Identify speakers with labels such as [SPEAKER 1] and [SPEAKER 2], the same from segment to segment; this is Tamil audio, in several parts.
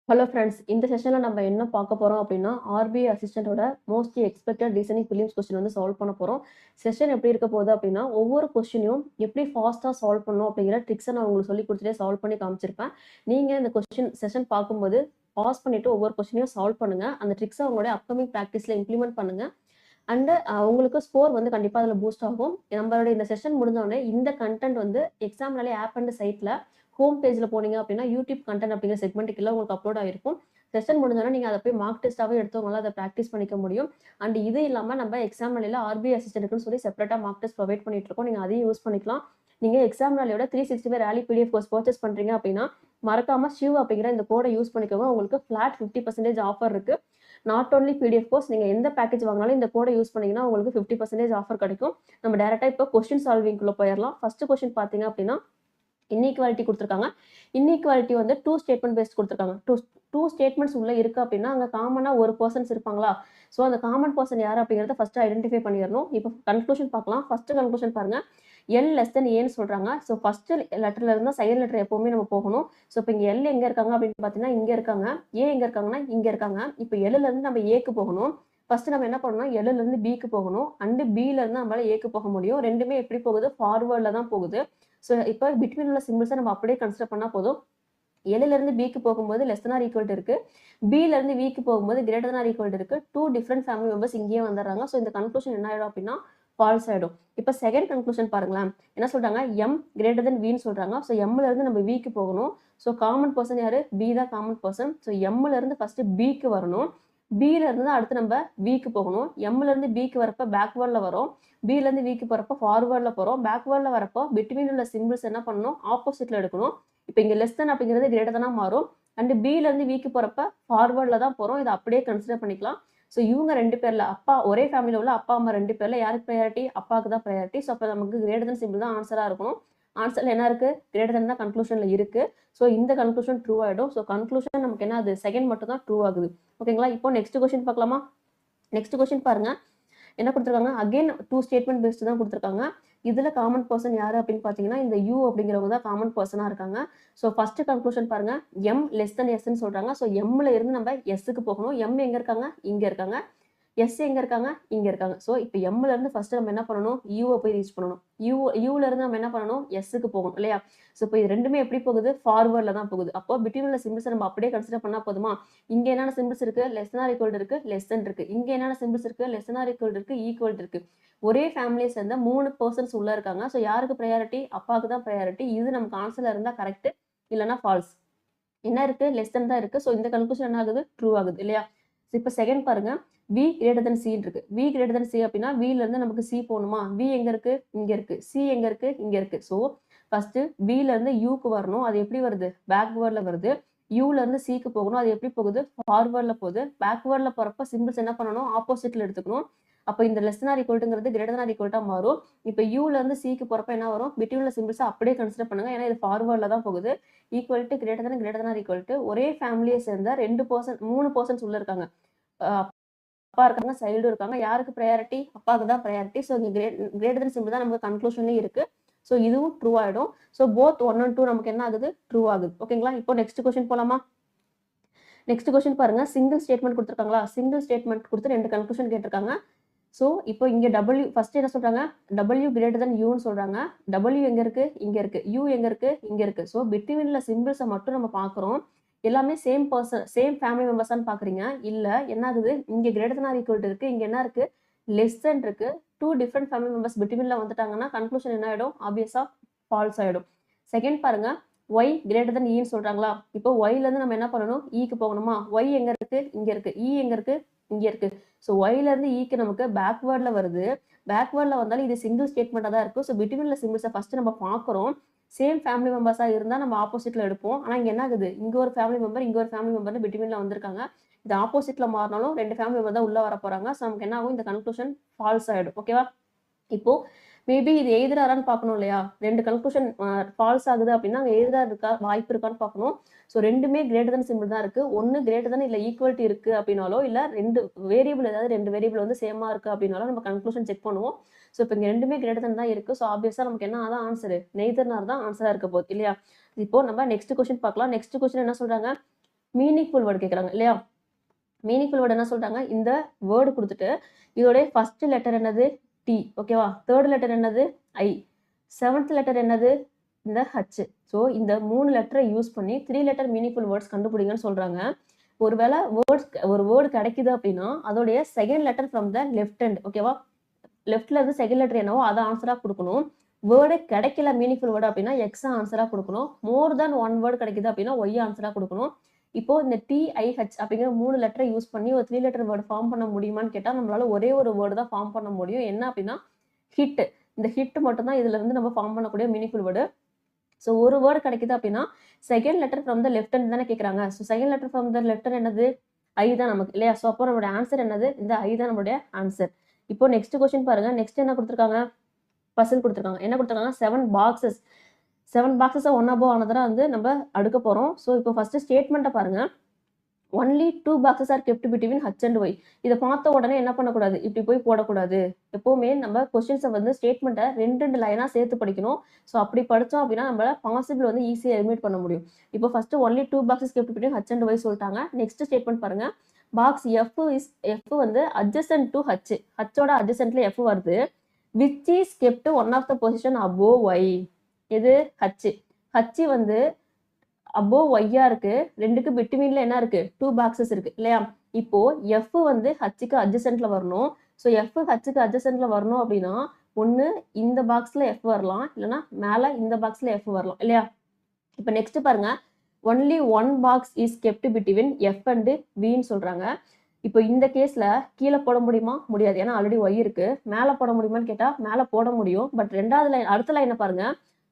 [SPEAKER 1] ஹலோ ஃப்ரெண்ட்ஸ், இந்த செஷன்ல நம்ம என்ன பார்க்க போறோம் அப்படின்னா, ஆர்பிஐ அசிஸ்டன்ட்டோட mostly expected reasoning prelims question வந்து சால்வ் பண்ண போறோம். செஷன் எப்படி இருக்க போகுது அப்படின்னா, ஒவ்வொரு கொஸ்டினையும் எப்படி ஃபாஸ்ட்டா சால்வ் பண்ணணும் அப்படிங்கிற ட்ரிக்ஸை நான் உங்களுக்கு சொல்லிக் கொடுத்துட்டே சால்வ் பண்ணி காமிச்சிருப்பேன். நீங்க இந்த செஷன் பார்க்கும்போது பாஸ் பண்ணிட்டு ஒவ்வொரு கொஸ்டினையும் சால்வ் பண்ணுங்க. அந்த ட்ரிக்ஸை உங்களுடைய அப்கமிங் ப்ராக்டிஸ்ல இம்ப்ளிமெண்ட் பண்ணுங்க. அண்ட் உங்களுக்கு ஸ்கோர் வந்து கண்டிப்பா அதில பூஸ்ட் ஆகும். நம்மளுடைய இந்த செஷன் முடிஞ்ச உடனே இந்த கன்டென்ட் வந்து எக்ஸாம்னாலே ஆப் அண்ட் சைட்ல ஹோம் பேஜ்ல போனீங்க அப்படின்னா யூடியூப் கன்டென்ட் அப்படிங்கிற செக்மெண்ட்டுக்குள்ள உங்களுக்கு அப்லோட் ஆயிருக்கும். செஷன் முடிஞ்சோடனே நீங்க அதை போய் மார்க் டெஸ்ட்டாவே எடுத்து உங்களால அதை ப்ராக்டிஸ் பண்ணிக்க முடியும். அண்ட் இது இல்லாம நம்ம எக்ஸாம் நாளையில ஆர்பிஐ அசிஸ்டன்ட்க்குன்னு சொல்லி செப்பரேட்டா மார்க் டெஸ்ட் ப்ரொவைட் பண்ணிட்டு இருக்கோம். நீங்க அதையும் யூஸ் பண்ணிக்கலாம். நீங்க எக்ஸாம் நாளையோட 365 ரேலி பிடிஎஃப் கோர்ஸ் பர்ச்சேஸ் பண்றீங்க அப்படின்னா மறக்காம ஷிவ் அப்படிங்கிற இந்த கோடை யூஸ் பண்ணிக்கோங்க. உங்களுக்கு ஃபிளாட் 50% ஆஃபர் இருக்கு. நாட் ஒன்லி பிடிஎஃப் கோர்ஸ், நீங்க எந்த பேக்கேஜ் வாங்கினாலும் இந்த கோடை யூஸ் பண்ணீங்கன்னா உங்களுக்கு 50% ஆஃபர் கிடைக்கும். நம்ம டைரக்டா இப்போ கொஸ்டின் சால்விங்குள்ள போயிடலாம். ஃபர்ஸ்ட் கொஸ்டின் பாத்தீங்க அப்படின்னா இன்இக்வாலிட்டி கொடுத்துருக்காங்க. இன்இக்வாலிட்டி வந்து 2 ஸ்டேட்மெண்ட் பேஸ்ட் கொடுத்துருக்காங்க. டூ ஸ்டேட்மெண்ட்ஸ் உள்ள இருக்கு அப்படின்னா அங்க காமனா ஒரு பர்சன்ஸ் இருப்பாங்களா? ஸோ அந்த காமன் பர்சன் யாரு அப்படிங்கிறத ஃபர்ஸ்ட் ஐடென்டிஃபை பண்ணிடணும். இப்போ கன்க்ளூஷன் பார்க்கலாம். ஃபர்ஸ்ட் கன்க்ளூஷன் பாருங்க. எல் லெஸ் தென் ஏன்னு சொல்றாங்க. ஸோ ஃபர்ஸ்ட் லெட்டர்ல இருந்தா செகண்ட் லெட்டர் எப்பவுமே நம்ம போகணும். ஸோ இப்போ இங்க எல் எங்க இருக்காங்க அப்படின்னு பாத்தீங்கன்னா இங்க இருக்காங்க. ஏ எங்க இருக்காங்கன்னா இங்க இருக்காங்க. இப்போ எல்ல இருந்து நம்ம ஏக்கு போகணும். ஃபர்ஸ்ட் நம்ம என்ன பண்ணணும், எல்ல இருந்து பிக்கு போகணும். அண்ட் பில இருந்து நம்மளால ஏக்கு போக முடியும். ரெண்டுமே எப்படி போகுது, ஃபார்வர்ட்ல தான் போகுது. ஸோ இப்போ பிட்வீன் உள்ள சிம்பிள்ஸை நம்ம அப்படியே கன்சிடர் பண்ணா போதும். எல்ல இருந்து பிக்கு போகும்போது லெஸ் தன் ஆர் ஈக்குவல் இருக்கு. பில இருந்து விக்கு போகும்போது கிரேட்டர் தன் ஆர் ஈக்குவல் இருக்கு. 2 டிஃபரெண்ட் ஃபேமிலி மெம்பர்ஸ் இங்கேயே வந்துடுறாங்க. ஸோ இந்த கன்க்ளூஷன் என்ன ஆயிடும் அப்படின்னா ஃபால்ஸ் ஆயிடும். இப்போ செகண்ட் கன்க்ளூஷன் பாருங்களேன். என்ன சொல்றாங்க, எம் கிரேட்டர் தென் வின்னு சொல்றாங்க. ஸோ எம்ல இருந்து நம்ம விக்கு போகணும். ஸோ காமன் பர்சன் யாரு, பி தான் காமன் பர்சன். ஸோ எம்ல இருந்து ஃபர்ஸ்ட் பிக்கு வரணும். பில இருந்து தான் அடுத்து நம்ம விக்கு போகணும். எம்ல இருந்து பிக்கு வரப்ப பேக்வேர்ட்ல வரும். பில இருந்து விக்கு போறப்ப ஃபார்வர்ட்ல போறோம். பேக்வேர்ட்ல வரப்போ பிட்வீன் உள்ள சிம்பிள்ஸ் என்ன பண்ணணும், ஆப்போசிட்ல எடுக்கணும். இப்போ இங்க லெஸ் தென் அப்படிங்கிறது கிரேட்டர் தானா மாறும். அண்ட் பில இருந்து விக்கு போறப்ப ஃபார்வர்ட்ல தான் போறோம். இதை அப்படியே கன்சிடர் பண்ணிக்கலாம். ஸோ இவங்க ரெண்டு பேர்ல அப்பா, ஒரே ஃபேமிலியில் உள்ள அப்பா அம்மா ரெண்டு பேர்ல யாருக்கு ப்ரையாரிட்டி, அப்பாவுக்கு தான் ப்ரையாரிட்டி. ஸோ அப்போ நமக்கு கிரேட்டர் தென் சிம்பிள் தான் ஆன்சரா இருக்கணும். ஆன்சர்ல என்ன இருக்கு, கிரேட்டர் தென் தான் கன்க்ளூஷன்ல இருக்கு. ஸோ இந்த கன்க்ளூஷன் ட்ரூ ஆயிடும். ஸோ கன்க்ளூஷன் நமக்கு என்ன ஆகுது, செகண்ட் மட்டும் தான் ட்ரூ ஆகுது. ஓகேங்களா. இப்போ நெக்ஸ்ட் கொஸ்டின் பார்க்கலாமா. நெக்ஸ்ட் கொஸ்டின் பாருங்க. என்ன கொடுத்துருக்காங்க, அகைன் 2 ஸ்டேட்மெண்ட் பேஸ்ட் தான் கொடுத்துருக்காங்க. இதுல காமன் பர்சன் யாரு அப்படின்னு பாத்தீங்கன்னா இந்த யூ அப்படிங்கிறவங்க தான் காமன் பர்சனா இருக்காங்க. ஸோ ஃபர்ஸ்ட் கன்க்ளூஷன் பாருங்க, எம் லெஸ் தென் எஸ்ன்னு சொல்றாங்க. ஸோ எம்ல இருந்து நம்ம எஸ்க்கு போகணும். எம் எங்க இருக்காங்க, இங்க இருக்காங்க. எஸ் எங்க இருக்காங்க, இங்க இருக்காங்க. ஸோ இப்போ எம்ல இருந்து ஃபர்ஸ்ட் நம்ம என்ன பண்ணணும், யூவை போய் ரீச் பண்ணணும். யூல இருந்து நம்ம என்ன பண்ணணும், எஸ்க்கு போகணும் இல்லையா. ஸோ இப்போ இது ரெண்டுமே எப்படி போகுது, ஃபார்வர்ட்ல தான் போகுது. அப்போ பிட்வீன் உள்ள சிம்பிள்ஸ் நம்ம அப்படியே கன்சிடர் பண்ணா போதுமா. இங்க என்னென்ன சிம்பிள்ஸ் இருக்கு, லெஸ் ஆர் ஈக்குவல் இருக்கு, லெஸ் இருக்கு. இங்க என்னென்ன சிம்பிள்ஸ் இருக்கு, லெஸ் ஆர் ஈக்குவல் இருக்கு, ஈக்குவல் இருக்கு. ஒரே ஃபேமிலியை சேர்ந்த 3 பர்சன்ஸ் உள்ள இருக்காங்க. ஸோ யாருக்கு ப்ரையாரிட்டி, அப்பாவுக்கு தான் ப்ரையாரிட்டி. இது நமக்கு ஆன்சர்ல இருந்தா கரெக்ட், இல்லைன்னா ஃபால்ஸ். என்ன இருக்கு, லெஸ் தென் தான் இருக்கு. ஸோ இந்த கன்க்ளூஷன் என்ன ஆகுது, ட்ரூ ஆகுது இல்லையா. இப்போ செகண்ட் பாருங்க, வி கிரேட்டர் தென் சி இருக்கு. வி கிரேட்டர் தென் சி அப்படின்னா வில இருந்து நமக்கு சி போகணுமா. வி எங்க இருக்கு, இங்க இருக்கு. சி எங்க இருக்கு, இங்க இருக்கு. ஸோ ஃபர்ஸ்ட் வில இருந்து யூக்கு வரணும். அது எப்படி வருது, பேக்வேர்ட்ல வருது. யூல இருந்து சிக்கு போகணும். அது எப்படி போகுது, ஃபார்வர்ட்ல போகுது. பேக்வேர்ட்ல போறப்ப சிம்பிள்ஸ் என்ன பண்ணணும், ஆப்போசிட்ல எடுத்துக்கணும். அப்போ இந்த லெஸ் தன் ஆர் ஈக்குவல்ங்கிறது கிரேட்டர் தன் ஆர் ஈக்குவல்ட்டா மாறும். இப்போ யூல இருந்து சிக்கு போறப்ப என்ன வரும், பிட்வீன்ல சிம்பிள்ஸ் அப்படியே கன்சிடர் பண்ணுங்க. ஏன்னா இது ஃபார்வர்ட்ல தான் போகுது. Equal to greater than or equal to ஒரே ஃபேமிலியை சேர்ந்த 3 பர்சன்ஸ் உள்ள இருக்காங்க. அப்பா இருக்காங்க, சைல்டு இருக்காங்க. யாருக்கு ப்ரையாரிட்டி, அப்பாவுக்கு தான் ப்ரையாரிட்டி. ஸோ இங்க கிரேட்டர் தென் சிம்பிள் தான் நமக்கு கன்க்ளூஷன்லயும் இருக்கு. ஸோ இதுவும் ட்ரூ ஆயிடும். ஸோ போத் 1 and 2 நமக்கு என்ன ஆகுது, ட்ரூ ஆகுது. ஓகேங்களா. இப்போ நெக்ஸ்ட் கொஸ்டின் போலாமா. நெக்ஸ்ட் கொஸ்டின் பாருங்க, சிங்கிள் ஸ்டேட்மெண்ட் கொடுத்துருக்காங்களா. சிங்கிள் ஸ்டேட்மெண்ட் கொடுத்து 2 கன்க்ளூஷன் கேட்டிருக்காங்க. ஸோ இப்போ இங்க டபிள்யூ ஃபர்ஸ்ட் என்ன சொல்றாங்க, டபிள்யூ கிரேட்டர் தென் யூன்னு சொல்றாங்க. டபிள்யூ எங்க இருக்கு, இங்க இருக்கு. யூ எங்க இருக்கு, இங்க இருக்கு. ஸோ பிட்வீன்ல சிம்பிள்ஸை மட்டும் நம்ம பாக்குறோம். எல்லாமே சேம் பர்சன், சேம் ஃபேமிலி மெம்பர்ஸான்னு பாக்குறீங்க. இல்ல என்ன ஆகுது, இங்க கிரேட்டர் தென் ஆர் ஈக்குவல் இருக்கு, இங்க என்ன இருக்கு, லெஸ் தென் இருக்கு. 2 டிஃபரெண்ட் ஃபேமிலி மெம்பர்ஸ் பிட்வீன்ல வந்துட்டாங்கன்னா கன்க்ளூஷன் என்ன ஆயிடும், ஆப்வியஸா ஃபால்ஸ் ஆயிடும். செகண்ட் பாருங்க, ஒய் கிரேட்டர் தென் ஈன்னு சொல்றாங்களா. இப்போ ஒய்ல இருந்து நம்ம என்ன பண்ணணும், ஈக்கு போகணுமா. ஒய் எங்க இருக்கு, இங்க இருக்கு. இ எங்க இருக்கு, இங்க இருக்கு. ஸோ ஒய்ல இருந்து ஈக்கு நமக்கு பேக்வேர்ட்ல வருது. பேக்வேர்ட்ல வந்தாலும் இது சிங்கிள் ஸ்டேட்மெண்டா தான் இருக்கும். ஸோ பிட்வீன்ல சிம்பிள்ஸை ஃபர்ஸ்ட் நம்ம பாக்குறோம். சேம் ஃபேமிலி மெம்பர்ஸா இருந்தா நம்ம ஆப்போசிட்ல எடுப்போம். ஆனா இங்க என்ன ஆகுது, இங்க ஒரு ஃபேமிலி மெம்பர், இங்க ஒரு ஃபேமிலி மெம்பர் பிட்வீன்ல வந்திருக்காங்க. இது ஆப்போசிட்ல மாறினாலும் 2 ஃபேமிலி மெம்பர் தான் உள்ள வர போறாங்க. ஸோ நமக்கு என்ன ஆகும், இந்த கன்க்ளூஷன் ஃபால்ஸ் ஆயிடும். ஓகேவா. இப்போ மேபி இது எதிராரான்னு பார்க்கணும் இல்லையா. 2 கன்க்ளூஷன் ஃபால்ஸ் ஆகுது அப்படின்னா அங்க எதிரா இருக்கா, வாய்ப்பு இருக்கான்னு பார்க்கணும். ஸோ ரெண்டுமே கிரேட்டர் தென் சிம்பிள் தான் இருக்கு. ஒன்னு கிரேட்டர் தென் இல்ல ஈக்குவல்ட்டி இருக்கு அப்படின்னாலோ, இல்ல 2 வேரியபிள், ஏதாவது 2 வேரியபிள் வந்து சேமா இருக்கு அப்படின்னாலும் நம்ம கன்க்ளூஷன் செக் பண்ணுவோம். ஸோ இப்போ இங்க ரெண்டுமே கிரேட்டர் தென் தான் இருக்கு. ஸோ ஆப்வியஸா நமக்கு என்ன தான் ஆன்சர், நெய்தர் நார் தான் ஆன்சரா இருக்க போகுது இல்லையா. இப்போ நம்ம நெக்ஸ்ட் கொஸ்டின் பார்க்கலாம். நெக்ஸ்ட் கொஸ்டின் என்ன சொல்றாங்க, மீனிங்ஃபுல் வேர்டு கேட்குறாங்க இல்லையா? மீனிங்ஃபுல் வேர்டு என்ன சொல்றாங்க? இந்த வேர்டு கொடுத்துட்டு இதோடைய ஃபர்ஸ்ட் லெட்டர் என்னது? டி. ஓகேவா? தேர்ட் லெட்டர் என்னது? ஐ. செவன்த் லெட்டர் என்னது? இந்த ஹச். ஸோ இந்த 3 லெட்டரை யூஸ் பண்ணி 3 லெட்டர் மீனிங்ஃபுல் வேர்ட்ஸ் கண்டுபிடிங்கன்னு சொல்றாங்க. ஒருவேளை ஒரு வேர்டு கிடைக்குது அப்படின்னா அதோடைய second letter from the left hand. ஓகேவா? லெஃப்ட்ல இருந்து செகண்ட் லெட்டர் என்னவோ அதை ஆன்சரா கொடுக்கணும். வேர்டு கிடைக்கல மீனிங்ஃபுல் வேர்டு அப்படின்னா எக்ஸ் ஆன்சரா கொடுக்கணும். மோர் தென் ஒன் வேர்டு கிடைக்குது அப்படின்னா ஒய் ஆன்சரா கொடுக்கணும். இப்போ இந்த டிஐஹெச் அப்படிங்கிற 3 லெட்டரை யூஸ் பண்ணி ஒரு 3 லெட்டர் வேர்டு ஃபார்ம் பண்ண முடியுமான்னு கேட்டா நம்மளால ஒரே ஒரு வேர்டு தான் ஃபார்ம் பண்ண முடியும். என்ன அப்படின்னா ஹிட். இந்த ஹிட் மட்டும் தான் இதுல இருந்து நம்ம ஃபார்ம் பண்ணக்கூடிய மீனிங்ஃபுல் வேர்டு. ஸோ ஒரு வேர்டு கிடைக்குது அப்படின்னா second letter from the left hand தானே கேட்குறாங்க. So second letter from the left hand என்னது? ஐ தான் நமக்கு இல்லையா? ஸோ அப்போ நம்மளுடைய ஆன்சர் என்னது? இந்த ஐ தான் நம்மளுடைய ஆன்சர். இப்போ நெக்ஸ்ட் கொஸ்டின் பாருங்க. நெக்ஸ்ட் என்ன கொடுத்துருக்காங்க? பசில் கொடுத்துருக்காங்க. என்ன கொடுத்துருக்காங்க? 7 பாக்ஸஸ். 7 பாக்ஸஸை ஒன் அபோவ் ஆனதா வந்து நம்ம அடுக்க போறோம். ஸோ இப்போ ஃபர்ஸ்ட் ஸ்டேட்மெண்ட்டை பாருங்க. Only 2 boxes are kept between H and Y. இதை பார்த்த உடனே என்ன பண்ணக்கூடாது? இப்படி போய் போடக்கூடாது. எப்பவுமே நம்ம கொஸ்டின்ஸை வந்து ஸ்டேட்மெண்ட்டை 2 லைனா சேர்த்து படிக்கணும். ஸோ அப்படி படித்தோம் அப்படின்னா நம்ம பாசிபிள் வந்து ஈஸியாக எலிமினேட் பண்ண முடியும். இப்போ first only 2 boxes kept between H and Y சொல்லிட்டாங்க. நெக்ஸ்ட் ஸ்டேட்மெண்ட் பாருங்க. பாக்ஸ் எஃப் வந்து அட்ஜசன்ட் டு ஹச். ஹச்சோட அட்ஜசன்ட்ல எஃப் வருது. Which is kept one of the position above Y. இது ஹச். ஹச் வந்து அபோவ் ஒய்யா இருக்கு. ரெண்டுக்கு பிட்வீன்ல என்ன இருக்கு? 2 பாக்ஸஸ் இருக்கு இல்லையா? இப்போ எஃப் வந்து ஹச்சுக்கு அட்ஜசன்ட்ல வரணும். ஸோ எஃப் ஹச்சுக்கு அட்ஜசன்ட்ல வரணும் அப்படின்னா ஒன்று இந்த பாக்ஸ்ல எஃப் வரலாம், இல்லைன்னா மேலே இந்த பாக்ஸ்ல எஃப் வரலாம் இல்லையா? இப்போ நெக்ஸ்ட் பாருங்க. Only 1 box is kept between F and வின்னு சொல்றாங்க. இப்போ இந்த கேஸ்ல கீழே போட முடியுமா? முடியாது. ஏன்னா ஆல்ரெடி ஒய் இருக்கு. மேலே போட முடியுமான்னு கேட்டா மேலே போட முடியும். பட் ரெண்டாவது லைன் அடுத்த லைனை பாருங்க.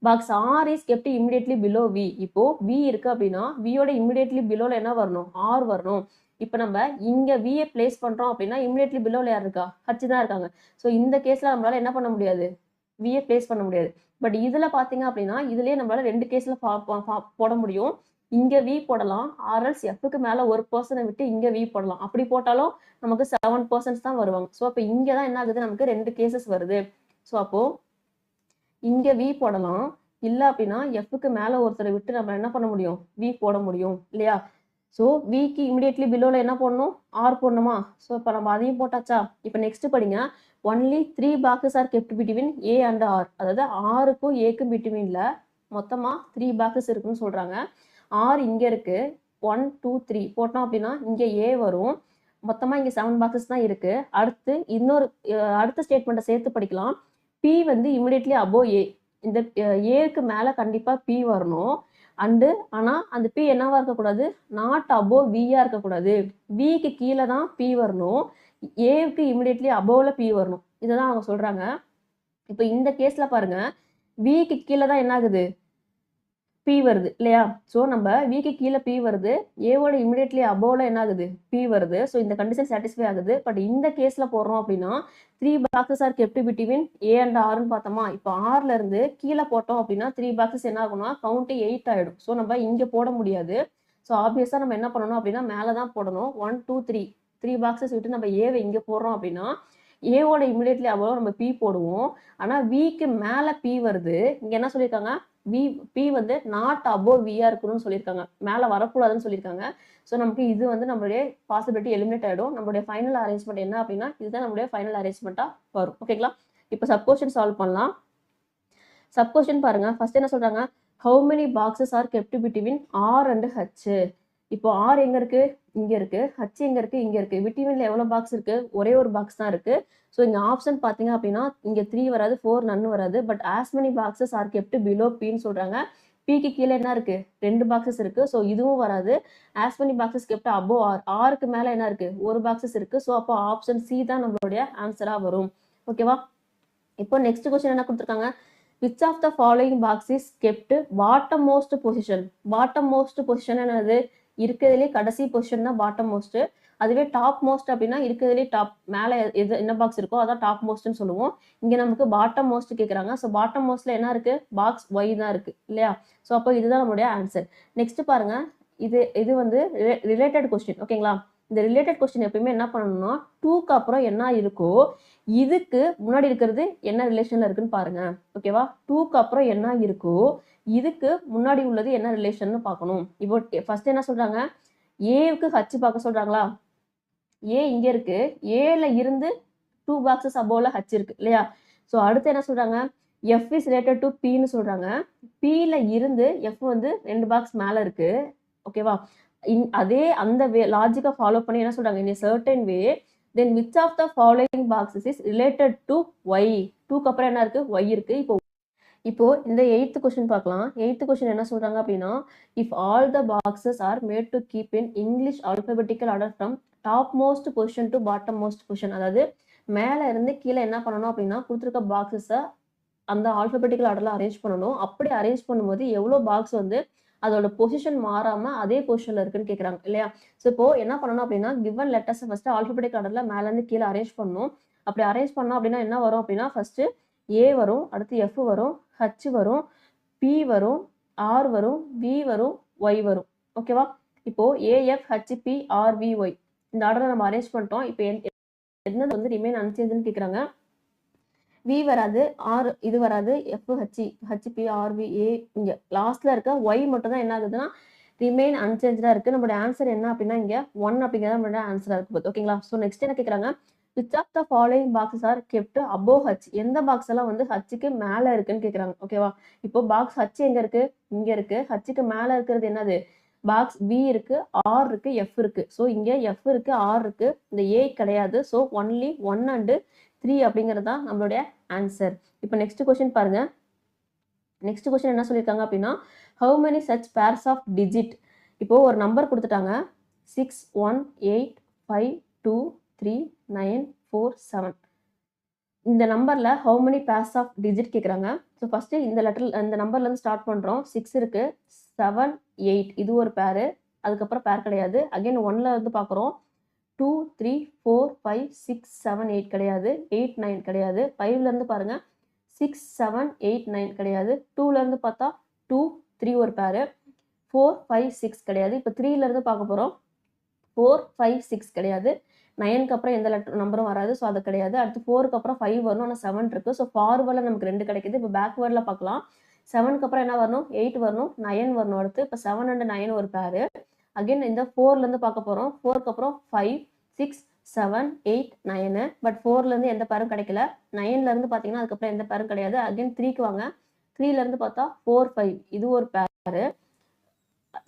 [SPEAKER 1] Box R is kept immediately below V. இப்போ வி இருக்கு அப்படின்னா வியோட இமிடியட்லி பிலோல என்ன வரணும்? ஆர் வரணும். இப்போ நம்ம இங்க வியை பிளேஸ் பண்றோம் அப்படின்னா இமிடியட்லி பிலோல யார் இருக்கா? ஹச் தான் இருக்காங்க. ஸோ இந்த கேஸ்ல நம்மளால என்ன பண்ண முடியாது? வியை பிளேஸ் பண்ண முடியாது. பட் இதுல பாத்தீங்க அப்படின்னா இதுலயே நம்மளால 2 கேஸ்ல போட முடியும். இங்க வி போடலாம், ஆர்எல்ஸ் எஃப்க்கு மேல ஒரு பர்சனை விட்டு இங்க வி போடலாம். அப்படி போட்டாலும் நமக்கு 7% தான் வருவாங்க. ஸோ அப்போ இங்கதான் என்ன ஆகுது? நமக்கு 2 கேசஸ் வருது. ஸோ அப்போ இங்க வி போடலாம். இல்ல அப்படின்னா எஃப்க்கு மேல ஒருத்தரை விட்டு நம்ம என்ன பண்ண முடியும்? வி போட முடியும் இல்லையா? ஸோ விக்கு இமிடியட்லி பிலோல என்ன போடணும்? ஆர் போடணுமா? ஸோ இப்போ நம்ம அதையும் போட்டாச்சா? இப்போ நெக்ஸ்ட் படிங்க. Only 3 boxes are kept between A and R. அதாவது ஆருக்கும் ஏக்கும் பிட்வீன்ல மொத்தமா 3 பாக்ஸஸ் இருக்குன்னு சொல்றாங்க. ஆர் இங்க இருக்கு. 1 2 3 போட்டோம் அப்படின்னா இங்க ஏ வரும். மொத்தமா இங்க 7 பாக்ஸஸ் தான் இருக்கு. அடுத்து இன்னொரு அடுத்த ஸ்டேட்மெண்ட்டை சேர்த்து படிக்கலாம். பி வந்து இமிடியட்லி அபோவ் ஏ. இந்த ஏக்கு மேல கண்டிப்பா பி வரணும். அண்டு ஆனா அந்த பி என்னவா இருக்கக்கூடாது? நாட் அபோவ் வியா இருக்கக்கூடாது. விக்கு கீழே தான் பி வரணும். ஏவுக்கு இமிடியட்லி அபோவ்ல பி வரணும். இதுதான் அவங்க சொல்றாங்க. இப்போ இந்த கேஸ்ல பாருங்க. விக்கு கீழே தான் என்ன ஆகுது? பி வருது இல்லையா? ஸோ நம்ம விக்கு கீழே பி வருது. ஏவோட இமிடியட்லி அபோவ்ல என்ன ஆகுது? பி வருது. ஸோ இந்த கண்டிஷன் சாட்டிஸ்ஃபை ஆகுது. பட் இந்த கேஸ்ல போடுறோம் அப்படின்னா 3 boxes are kept between A and ஆர்னு பார்த்தோமா? இப்போ ஆர்ல இருந்து கீழே போட்டோம் அப்படின்னா 3 பாக்ஸஸ் என்ன ஆகும்னா கவுண்ட் 8 ஆயிடும். ஸோ நம்ம இங்க போட முடியாது. ஸோ ஆப்வியஸா நம்ம என்ன பண்ணணும் அப்படின்னா மேலே தான் போடணும். 1 2 3 பாக்ஸஸ் விட்டு நம்ம ஏவை இங்க போடுறோம் அப்படின்னா ஏவோட இமிடியட்லி அபோவ் நம்ம பி போடுவோம். ஆனா விக்கு மேல பி வருது. இங்க என்ன சொல்லியிருக்காங்க? பி வந்து நாட் அபோவ் வியா இருக்கணும்னு சொல்லியிருக்காங்க. மேலே வரக்கூடாதுன்னு சொல்லியிருக்காங்க. ஸோ நமக்கு இது வந்து நம்மளுடைய பாசிபிலிட்டி எலிமினேட் ஆகிடும். நம்மளுடைய ஃபைனல் அரேஞ்ச்மெண்ட் என்ன அப்படின்னா இதுதான் நம்மளுடைய ஃபைனல் அரேஞ்ச்மெண்ட்டாக வரும். ஓகேங்களா? இப்போ சப்கொஸ்டின் சால்வ் பண்ணலாம். சப்கொஸ்டின் பாருங்க. ஃபர்ஸ்ட் என்ன சொல்றாங்க? How many boxes are kept between R and H. இப்போ ஆர் எங்க இருக்கு? இங்க இருக்கு. ஹச் எங்க இருக்கு? இங்க இருக்கு. பிட்வீன்ல எவ்வளவு பாக்ஸ் இருக்கு? ஒரே ஒரு பாக்ஸ் தான் இருக்கு. ஸோ இங்க ஆப்ஷன் பாத்தீங்க அப்படின்னா இங்க 3 வராது, 4 நன்னு வராது. But as many boxes are kept below பின்னு சொல்றாங்க. பிக்கு கீழே என்ன இருக்கு? 2 பாக்ஸஸ் இருக்கு. ஸோ இதுவும் வராது. As many boxes kept above R. ஆருக்கு மேல என்ன இருக்கு? ஒரு பாக்ஸஸ் இருக்கு. ஸோ அப்போ ஆப்ஷன் சி தான் நம்மளுடைய ஆன்சரா வரும். ஓகேவா? இப்போ நெக்ஸ்ட் கொஸ்டின் என்ன கொடுத்துருக்காங்க? which of the following box is kept bottom most position. bottom most position என்னது? இருக்கிறதுலே கடைசி பொசிஷன் தான் பாட்டம் மோஸ்ட். அதுவே டாப் மோஸ்ட் அப்படின்னா இருக்கிறதுலே டாப் மேலே எது என்ன பாக்ஸ் இருக்கோ அதான் டாப் மோஸ்ட்னு சொல்லுவோம். இங்க நமக்கு பாட்டம் மோஸ்ட் கேட்குறாங்க. ஸோ பாட்டம் மோஸ்ட்ல என்ன இருக்கு? பாக்ஸ் ஒய் தான் இருக்கு இல்லையா? ஸோ அப்போ இதுதான் நம்மளுடைய ஆன்சர். நெக்ஸ்ட் பாருங்க. இது வந்து ரிலேட்டட் கொஸ்டின். ஓகேங்களா? இந்த ரிலேட்டட் கொஸ்டின் எப்பயுமே என்ன பண்ணணும்னா 2க்கு அப்புறம் என்ன இருக்கோ இதுக்கு முன்னாடி இருக்கிறது என்ன ரிலேஷன்ல இருக்குன்னு பாருங்க. ஓகேவா? 2க்கு அப்புறம் என்ன இருக்கோ இதுக்கு முன்னாடி உள்ளது என்ன ரிலேஷன் பார்க்கணும். இப்போ ஃபர்ஸ்ட் என்ன சொல்றாங்க? ஏவுக்கு ஹச் பார்க்க சொல்றாங்களா? ஏ இங்க இருக்கு. ஏல இருந்து 2 பாக்ஸஸ் அபோவ்ல ஹச் இருக்கு இல்லையா? ஸோ அடுத்து என்ன சொல்றாங்க? எஃப் இஸ் ரிலேட்டட் டு பின்னு சொல்றாங்க. பில இருந்து எஃப் வந்து 2 பாக்ஸ் மேல இருக்கு. ஓகேவா? அதே அந்த லாஜிக்கை ஃபாலோ பண்ணி என்ன சொல்றாங்க? இன் a certain way, then which of the following boxes is related to y? 2க்கு அப்புறம் என்ன இருக்கு? y இருக்கு. இப்போ இந்த 8th கொஸ்டின் பார்க்கலாம். 8th கொஸ்டின் என்ன சொல்றாங்க அப்படின்னா, if all the boxes are made to keep in English alphabetical order from top most position to bottom most position, அதாவது மேல இருந்து கீழே என்ன பண்ணணும் அப்படின்னா கொடுத்துருக்க பாக்ஸஸை அந்த ஆல்பபெட்டிக்கல் ஆர்டர்ல அரேஞ்ச் பண்ணணும். அப்படி அரேஞ்ச் பண்ணும்போது எவ்வளோ பாக்ஸ் வந்து அதோட பொசிஷன் மாறாம அதே பொசிஷன்ல இருக்குன்னு கேட்குறாங்க இல்லையா? ஸோ இப்போ என்ன பண்ணணும் அப்படின்னா கிவன் லெட்டர்ஸ் ஃபர்ஸ்ட் ஆல்பபெட்டிக்கல் ஆர்டர்ல மேல இருந்து கீழே அரேஞ்ச் பண்ணணும். அப்படி அரேஞ்ச் பண்ணோம் அப்படின்னா என்ன வரும் அப்படின்னா ஃபர்ஸ்ட் ஏ வரும், அடுத்து எஃப் வரும், ஹச் வரும், பி வரும், ஆர் வரும், வி வரும், ஒய் வரும். ஓகேவா? இப்போ A F H B R V Y இந்த ஆர்டரை நம்ம அரேஞ்ச் பண்ணிட்டோம். இப்போ என்னது வந்து ரிமைன் அன்சேஞ்சுன்னு கேட்குறாங்க. வி வராது, ஆர் இது வராது, எஃப் ஹச்பி ஆர்வி ஏ இங்க லாஸ்ட்ல இருக்க ஒய் மட்டும் தான் என்ன ஆகுதுன்னா ரிமைன் அன்சேஞ்சா இருக்கு. நம்மளோட ஆன்சர் என்ன அப்படின்னா இங்க 1 அப்படிங்கிறத நம்மளோட ஆன்சரா இருக்கு போது. ஓகேங்களா? ஸோ நெக்ஸ்ட் என்ன கேட்குறாங்க? Which of the following boxes are kept above H? எந்த பாக்ஸ் எல்லாம் வந்து ஹச்சுக்கு மேல இருக்குன்னு கேட்குறாங்க. ஓகேவா? இப்போ பாக்ஸ் ஹச் எங்க இருக்கு? இங்க இருக்கு. ஹச்சுக்கு மேல இருக்கிறது என்னது? பாக்ஸ் வி இருக்கு, ஆர் இருக்கு, எஃப் இருக்கு. ஸோ இங்க எஃப் இருக்கு, ஆர் இருக்கு, இந்த ஏ கிடையாது. ஸோ ஒன்லி 1 and 3 அப்படிங்கிறது தான் நம்மளுடைய ஆன்சர். இப்போ நெக்ஸ்ட் கொஸ்டின் பாருங்க. நெக்ஸ்ட் கொஸ்டின் என்ன சொல்லியிருக்காங்க அப்படின்னா how many such pairs of digit? இப்போ ஒரு நம்பர் கொடுத்துட்டாங்க 6 1 8 5 2 3 9 4 7. இந்த நம்பர்ல how many pairs of digit கேட்குறாங்க. ஸோ ஃபர்ஸ்ட் இந்த லெட்டர் இந்த நம்பர்ல இருந்து ஸ்டார்ட் பண்றோம். 6 இருக்கு, 7 8 இது ஒரு பேரு, அதுக்கப்புறம் பேர் கிடையாது. அகைன் 1ல இருந்து பார்க்குறோம் 2 3 4 5 6 7 8 கிடையாது, 8 9 கிடையாது. 5ல இருந்து பாருங்க 6 7 8 9 கிடையாது. 2ல இருந்து பார்த்தா 2 3 ஒரு பேரு, 4 5 6 கிடையாது. இப்போ 3ல இருந்து பார்க்க போறோம் 4 5 6 கிடையாது. 9க்கு அப்புறம் எந்த நம்பரும் வராது, ஸோ அது கிடையாது. அடுத்து 4க்கு அப்புறம் 5 வரணும், ஆனால் 7 இருக்கு. ஸோ ஃபார்வர்டில் நமக்கு 2 கிடைக்குது. இப்போ பேக்வேர்டில் பார்க்கலாம். 7க்கு அப்புறம் என்ன வரணும்? 8 வரணும், 9 வரணும். அடுத்து இப்போ 7 and 9 ஒரு பேரு. அகைன் இந்த 4லேருந்து பார்க்க போகிறோம். 4க்கு அப்புறம் 5 6 7 8 9. பட் 4லேருந்து எந்த பேரும் கிடைக்கல. 9லேருந்து பார்த்தீங்கன்னா அதுக்கப்புறம் எந்த பேரும் கிடையாது. அகைன் 3க்கு வாங்க. 3லேருந்து பார்த்தா 4 5 இது ஒரு பேரு,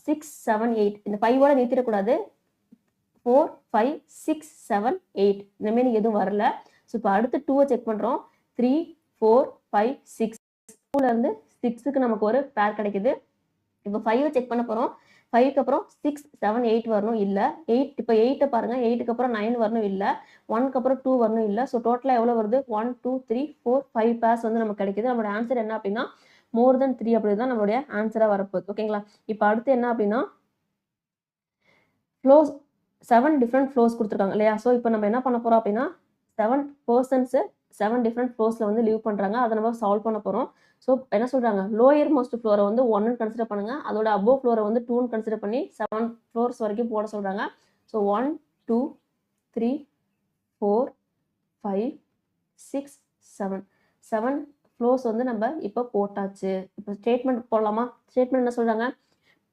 [SPEAKER 1] 6 7 8 இந்த 5ஓட நிறுத்திடக்கூடாது. 4 5 6 7 8 ரிமைனிங் எதுவும் வரல. ஸோ இப்போ அடுத்து 2வை செக் பண்ணுறோம். 3 4 5 6 2லேருந்து 6க்கு நமக்கு ஒரு பேர் கிடைக்குது. இப்போ 5வை செக் பண்ண போகிறோம். 5க்கு அப்புறம் 6 7 8 வரணும், இல்லை. 8 இப்போ 8 பாருங்க, 8க்கு அப்புறம் 9 வரணும், இல்லை. 1க்கு அப்புறம் 2 வரணும், இல்லை. ஸோ டோட்டலாக எவ்வளோ வருது? 1 2 3 4 5 பேர்ஸ் வந்து நமக்கு கிடைக்குது. நம்மளோட ஆன்சர் என்ன அப்படின்னா மோர் தென் 3 அப்படி தான் நம்மளுடைய ஆன்சராக வரப்போகுது. ஓகேங்களா? இப்போ அடுத்து என்ன அப்படின்னா ஃப்ளோஸ் 7 டிஃப்ரெண்ட் ஃப்ளோஸ் கொடுத்துருக்காங்க இல்லையா? ஸோ இப்போ நம்ம என்ன பண்ண போகிறோம் அப்படின்னா 7 பர்சன்ஸு 7 டிஃப்ரெண்ட் ஃப்ளோர்ஸில் வந்து லீவ் பண்ணுறாங்க. அதை நம்ம சால்வ் பண்ண போகிறோம். ஸோ என்ன சொல்கிறாங்க? லோயர் மோஸ்ட் ஃப்ளோரை வந்து 1ன்னு கன்சிடர் பண்ணுங்க, அதோட அபோவ் ஃப்ளோரை வந்து 2ன்னு கன்சிடர் பண்ணி 7 ஃப்ளோர்ஸ் வரைக்கும் போட சொல்கிறாங்க. ஸோ 1 2 3 4 5 6 7 7 ஃப்ளோர்ஸ் வந்து நம்ம இப்போ போட்டாச்சு. இப்போ ஸ்டேட்மெண்ட் போடலாமா? ஸ்டேட்மெண்ட் என்ன சொல்கிறாங்க?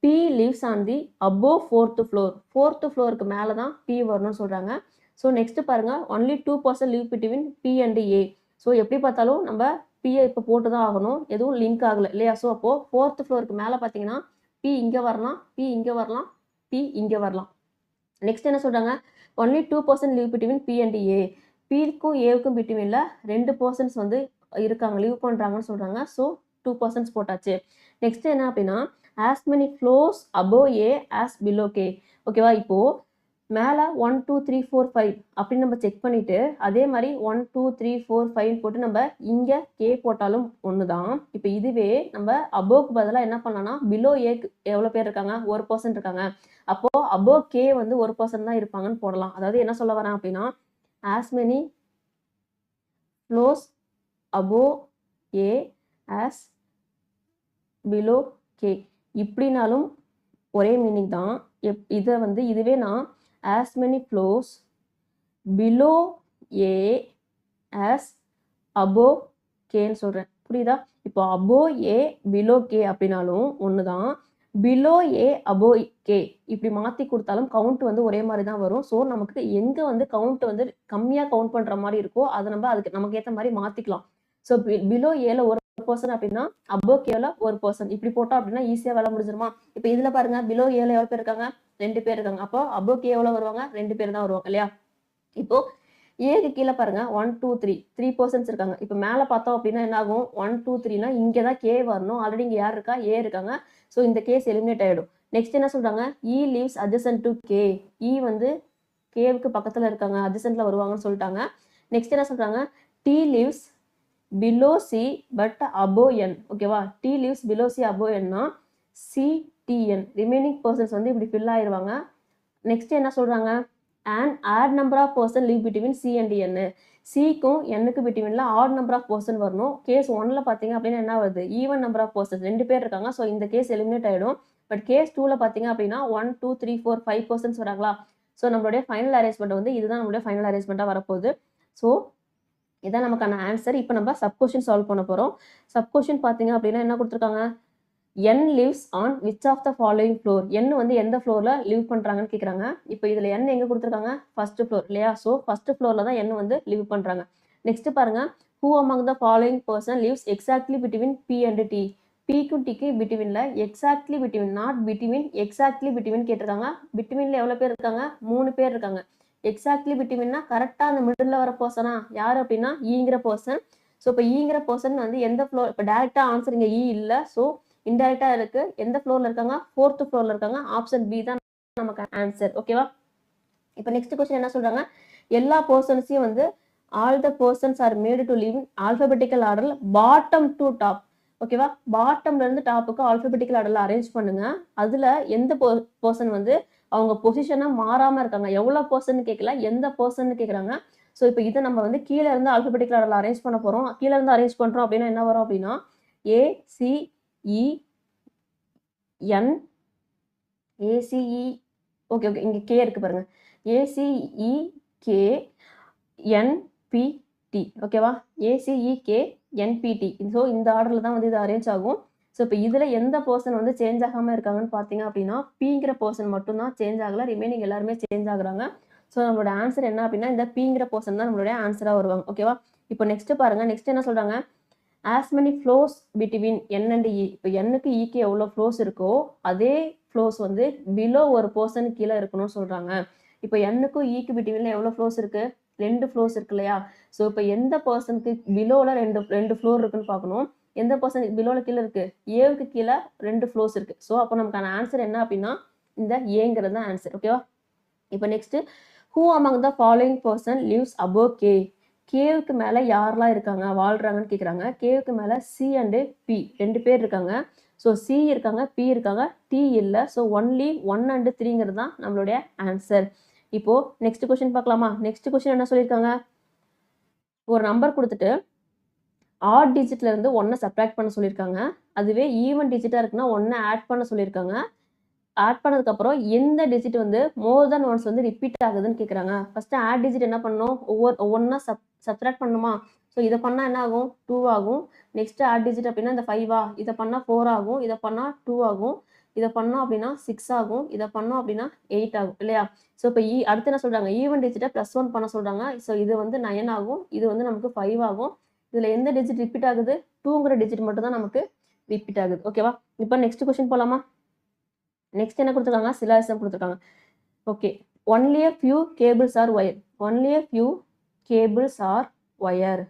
[SPEAKER 1] P lives on the above 4th floor. 4th ஃப்ளோருக்கு மேலே தான் P வரணும்னு சொல்கிறாங்க. ஸோ நெக்ஸ்ட் பாருங்க, only 2% leave between P and A. So எப்படி பார்த்தாலும் நம்ம P-யை இப்போ போட்டு தான் ஆகணும், எதுவும் லிங்க் ஆகலை இல்லையா? ஸோ அப்போது 4th ஃப்ளோருக்கு மேலே பார்த்தீங்கன்னா P இங்கே வரலாம், P இங்கே வரலாம், P இங்கே வரலாம். நெக்ஸ்ட் என்ன சொல்கிறாங்க? Only 2% leave between P and A. P-க்கும் A-க்கும் பிட்வீனில் 2% வந்து இருக்காங்க, லீவ் பண்ணுறாங்கன்னு சொல்கிறாங்க. ஸோ 2% போட்டாச்சு. நெக்ஸ்ட் என்ன அப்படின்னா as many floors above A as below K. ஓகேவா? இப்போ மேலே 1 2 3 4 5 அப்படின்னு நம்ம செக் பண்ணிட்டு அதே மாதிரி 1 2 3 4 5 போட்டு நம்ம இங்கே K போட்டாலும் ஒன்று தான். இப்போ இதுவே நம்ம அபோவ்க்கு பதிலாக என்ன பண்ணலாம்னா பிலோ ஏக்கு எவ்வளோ பேர் இருக்காங்க? 1% இருக்காங்க. அப்போ அபோவ் K வந்து 1% தான் இருப்பாங்கன்னு போடலாம். அதாவது என்ன சொல்ல வரேன் அப்படின்னா as many floors above A as below K இப்படினாலும் ஒரே மீனிங் தான். இதை வந்து இதுவே நான் as many floors below A as above Kன்னு சொல்கிறேன். புரியுதா? இப்போ above A below K அப்படின்னாலும் ஒன்று தான். பிலோ ஏ அபோ கே இப்படி மாற்றி கொடுத்தாலும் கவுண்ட் வந்து ஒரே மாதிரி தான் வரும். ஸோ நமக்கு எங்கே வந்து கவுண்ட் வந்து கம்மியாக கவுண்ட் பண்ணுற மாதிரி இருக்கோ அதை நம்ம அதுக்கு நமக்கு ஏற்ற மாதிரி மாற்றிக்கலாம். ஸோ பிலோ ஏல ஒரு பர்சன் அப்படின்னா அபோ கேல ஒரு பர்சன் இப்படி போட்டோம் அப்படின்னா ஈஸியாக வேலை முடிஞ்சிருமா? இப்போ இதில் பாருங்க பிலோ ஏல எவ்வளோ பேர் இருக்காங்க? 2 பேர் இருக்காங்க. அப்போ அபோ கே எவ்வளோ வருவாங்க? 2 பேர் தான் வருவாங்க இல்லையா? இப்போ ஏக்கு கீழே பாருங்க 1 2 3 பர்சன்ஸ் இருக்காங்க. இப்போ மேலே பார்த்தோம் அப்படின்னா என்ன ஆகும்? 1 2 3னா இங்கே தான் கே வரணும். ஆல்ரெடி இங்கே யார் இருக்கா? ஏ இருக்காங்க. ஸோ இந்த கேஸ் எலிமினேட் ஆகிடும். நெக்ஸ்ட் என்ன சொல்றாங்க? இ லீவ்ஸ் அட்ஜசன்ட் டு கே. இ வந்து கேவுக்கு பக்கத்தில் இருக்காங்க, அட்ஜசன்ட்ல வருவாங்கன்னு சொல்லிட்டாங்க. நெக்ஸ்ட் என்ன சொல்றாங்க? T leaves below C but above N. ஓகேவா? T leaves below C above என்னா சி டிஎன் ரிமைனிங் பர்சன்ஸ் வந்து இப்படி ஃபில் ஆயிடுவாங்க. நெக்ஸ்ட் என்ன சொல்றாங்க? and add number of person live between C and N. Cக்கும் Nக்கு பிட்வீன்ல odd number of person வரணும். கேஸ் 1ல பார்த்தீங்க அப்படின்னா என்ன வருது? ஈவன் நம்பர் ஆஃப் பர்சன்ஸ் 2 பேர் இருக்காங்க. ஸோ இந்த கேஸ் எலிமினேட் ஆகிடும். பட் கேஸ் 2ல பார்த்தீங்க அப்படின்னா 1 2 3 4 5 பர்சன்ஸ் வராங்களா? ஸோ நம்மளுடைய ஃபைனல் அரேஞ்ச்மெண்ட் வந்து இதுதான் நம்மளுடைய ஃபைனல் அரேஞ்ச்மெண்ட்டாக வரப்போகுது. ஸோ இதான் நமக்கான ஆன்சர். இப்போ நம்ம சப் கொஸ்டின் சால்வ் பண்ண போகிறோம். சப் கொஸ்டின் பார்த்தீங்க அப்படின்னா என்ன கொடுத்துருக்காங்க? n lives on which of the following floor? n வந்து எந்த ஃப்ளோர்ல லிவ் பண்றாங்கன்னு கேக்குறாங்க. இப்போ இதுல n எங்க கொடுத்துருக்காங்க? ஃபர்ஸ்ட் ஃப்ளோர் இல்லையா? ஸோ ஃபர்ஸ்ட் ஃப்ளோர்ல தான் n வந்து லிவ் பண்றாங்க. நெக்ஸ்ட் பாருங்க, who among the following person lives exactly between p and t? pக்கும் tக்கு பிட்வீன்ல exactly between, not between, exactly between கேட்டிருக்காங்க. பிட்வீன்ல எவ்வளவு பேர் இருக்காங்க? 3 பேர் இருக்காங்க. எக்ஸாக்ட்லி பிட்வீன்னா கரெக்டா அந்த மிடில் வர பர்சனா யார் அப்படின்னா ஈங்கிற பர்சன். ஸோ இப்போ ஈங்கிற பர்சன் வந்து எந்த ஃப்ளோர்? இப்போ டைரக்டா ஆன்சர் இங்க ஈ இல்லை. ஸோ இன்டைரக்டா இருக்கு. எந்த ஃப்ளோர்ல இருக்காங்க? 4th ஃப்ளோர்ல இருக்காங்க. ஆப்ஷன் பி தான் நமக்கு ஆன்சர். ஓகேவா? இப்போ நெக்ஸ்ட் क्वेश्चन என்ன சொல்றாங்க? எல்லா பர்சன்ஸையும் வந்து all the persons R made to live in alphabetical order bottom to top. ஓகேவா? பாட்டம்ல இருந்து டாப்புக்கு ஆல்பபெட்டிக்கல் ஆர்டர்ல அரேஞ்ச் பண்ணுங்க. அதுல எந்த பர்சன் வந்து அவங்க பொசிஷனா மாறாம இருக்காங்க? எவ்வளவு பர்சன் கேட்கல, எந்த பர்சன் கேக்குறாங்க. ஸோ இப்போ இதை நம்ம வந்து கீழே இருந்து ஆல்பபெட்டிக்கல் ஆர்டர்ல அரேஞ்ச் பண்ண போறோம். கீழே இருந்து அரேஞ்ச் பண்றோம் அப்படின்னா என்ன வரும் அப்படின்னா A C E N ACE. Okay okay, இங்க கே இருக்கு பாருங்க. ACE K NPT. ஓகேவா? ACE K என்பிடி. ஸோ இந்த ஆர்டர்ல தான் வந்து இது அரேஞ்ச் ஆகும். ஸோ இப்போ இதுல எந்த பர்சன் வந்து சேஞ்ச் ஆகாம இருக்காங்கன்னு பார்த்தீங்க அப்படின்னா பிங்கிற பர்சன் மட்டும் தான் சேஞ்ச் ஆகல. ரிமைனிங் எல்லாருமே சேஞ்ச் ஆகுறாங்க. ஸோ நம்மளோட ஆன்சர் என்ன அப்படின்னா இந்த பிங்கிற பர்சன் தான் நம்மளுடைய ஆன்சரா வருவாங்க. ஓகேவா? இப்போ நெக்ஸ்ட் பாருங்க. நெக்ஸ்ட் என்ன சொல்றாங்க? as many flows between n and e. இப்போ n-க்கு e-க்கு எவ்வளோ ஃப்ளோஸ் இருக்கோ அதே ஃப்ளோஸ் வந்து பிலோ ஒரு பர்சன் கீழே இருக்கணும்னு சொல்றாங்க. இப்போ n-க்கும் e-க்கு பிட்வீன்ல எவ்வளோ ஃப்ளோஸ் இருக்கு? 2 ஃப்ளோஸ் இருக்கு இல்லையா? ஸோ இப்போ எந்த பர்சனுக்கு பிலோல ரெண்டு ஃப்ளோர் இருக்குன்னு பார்க்கணும். எந்த பர்சன் பிலோல கீழே இருக்கு? ஏவுக்கு கீழே 2 ஃப்ளோஸ் இருக்கு. ஸோ அப்போ நமக்கான ஆன்சர் என்ன அப்படின்னா இந்த ஏங்கிறது தான் ஆன்சர். ஓகேவா? இப்போ next, who among the following person lives above k? கேவுக்கு மேல யாரெல்லாம் இருக்காங்க வாழ்றாங்கன்னு கேக்குறாங்க. கேவுக்கு மேல சி அண்ட் பி 2 பேர் இருக்காங்க. ஸோ சி இருக்காங்க, பி இருக்காங்க, டி இல்லை. ஸோ ஒன்லி 1 and 3ங்கிறது தான் நம்மளுடைய ஆன்சர். இப்போ நெக்ஸ்ட் கொஸ்டின் பார்க்கலாமா? நெக்ஸ்ட் கொஸ்டின் என்ன சொல்லியிருக்காங்க? ஒரு நம்பர் கொடுத்துட்டு ஆட் டிஜிட்ல இருந்து 1 சப்ட்ராக்ட் பண்ண சொல்லியிருக்காங்க. அதுவே ஈவன் டிஜிட்டா இருக்குன்னா 1 ஆட் பண்ண சொல்லியிருக்காங்க. ஆட் பண்ணதுக்கு அப்புறம் எந்த டிஜிட் வந்து மோர் தென் ஒன்ஸ் வந்து ரிப்பீட் ஆகுதுன்னு கேக்குறாங்க. ஃபர்ஸ்ட் ஆட் டிஜிட் என்ன பண்ணணும்? ஒவ்வொன்னா சப்ட்ராக்ட் பண்ணுமா? ஸோ இதை பண்ணா என்ன ஆகும்? 2 ஆகும். நெக்ஸ்ட் ஆட் டிஜிட் அப்படின்னா இந்த 5 இதை பண்ணா 4 ஆகும். இதை பண்ணா 2 ஆகும். இதை பண்ணோம் அப்படின்னா 6 ஆகும். இதை பண்ணோம் அப்படின்னா 8 ஆகும் இல்லையா? ஸோ இப்போ அடுத்து என்ன சொல்றாங்க? ஈவன் டிஜிட்டை +1 பண்ண சொல்றாங்க. ஸோ இது வந்து 9 ஆகும். இது வந்து நமக்கு 5 ஆகும். இதுல எந்த டிஜிட் ரிப்பீட் ஆகுது? 2ங்கிற டிஜிட் மட்டும் தான் நமக்கு ரிப்பீட் ஆகுது. ஓகேவா? இப்போ நெக்ஸ்ட் கொஸ்டின் போலாமா? நெக்ஸ்ட் என்ன கொடுத்துருக்காங்க? சிலாசம் கொடுத்துருக்காங்க. Okay, only a few cables are wire. Only a few cables are wire.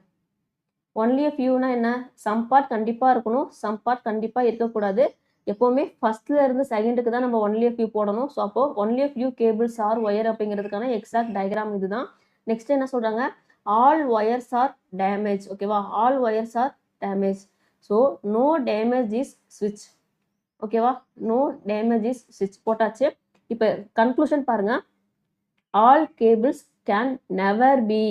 [SPEAKER 1] Only a fewனா என்ன? சம் பார்ட் கண்டிப்பா இருக்கணும், சம் பார்ட் கண்டிப்பா இருக்கக்கூடாது. எப்பவுமே ஃபர்ஸ்ட்ல இருந்து செகண்டுக்கு தான் நம்ம ஒன்லி a few போடணும். ஸோ அப்போ only a few cables are wire அப்படிங்கிறதுக்கான எக்ஸாக்ட் டயக்ராம் இதுதான். நெக்ஸ்ட் என்ன சொல்றாங்க? All wires are damaged. ஓகேவா? All wires are damaged. So no damage is switch. ஓகேவா? நோ டேமேஜ் இஸ் ஸ்விட்ச் போட்டாச்சு. இப்போ கன்க்ளூஷன் பாருங்க. All cables can never be.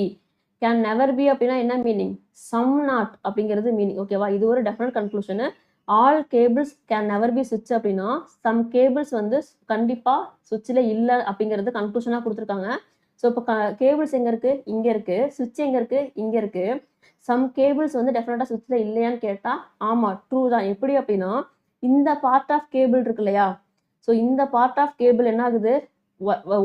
[SPEAKER 1] Can never be அப்படின்னா என்ன மீனிங்? சம் நாட் அப்படிங்கிறது மீனிங். ஓகேவா? இது ஒரு definite conclusion. All cables can never B ஸ்விட்ச் அப்படின்னா சம் கேபிள்ஸ் வந்து கண்டிப்பா ஸ்விட்சில் இல்லை அப்படிங்கிறது கன்க்ளூஷனாக கொடுத்துருக்காங்க. ஸோ இப்போ கேபிள்ஸ் எங்கே இருக்கு? இங்கே இருக்கு. ஸ்விட்ச் எங்கே இருக்கு? இங்கே இருக்கு. சம் கேபிள்ஸ் வந்து டெஃபினட்டாக ஸ்விட்சில் இல்லையான்னு கேட்டால் ஆமாம், ட்ரூ தான். எப்படி அப்படின்னா இந்த பார்ட் ஆஃப் கேபிள் இருக்கு இல்லையா, ஸோ இந்த பார்ட் ஆஃப் கேபிள் என்ன ஆகுது,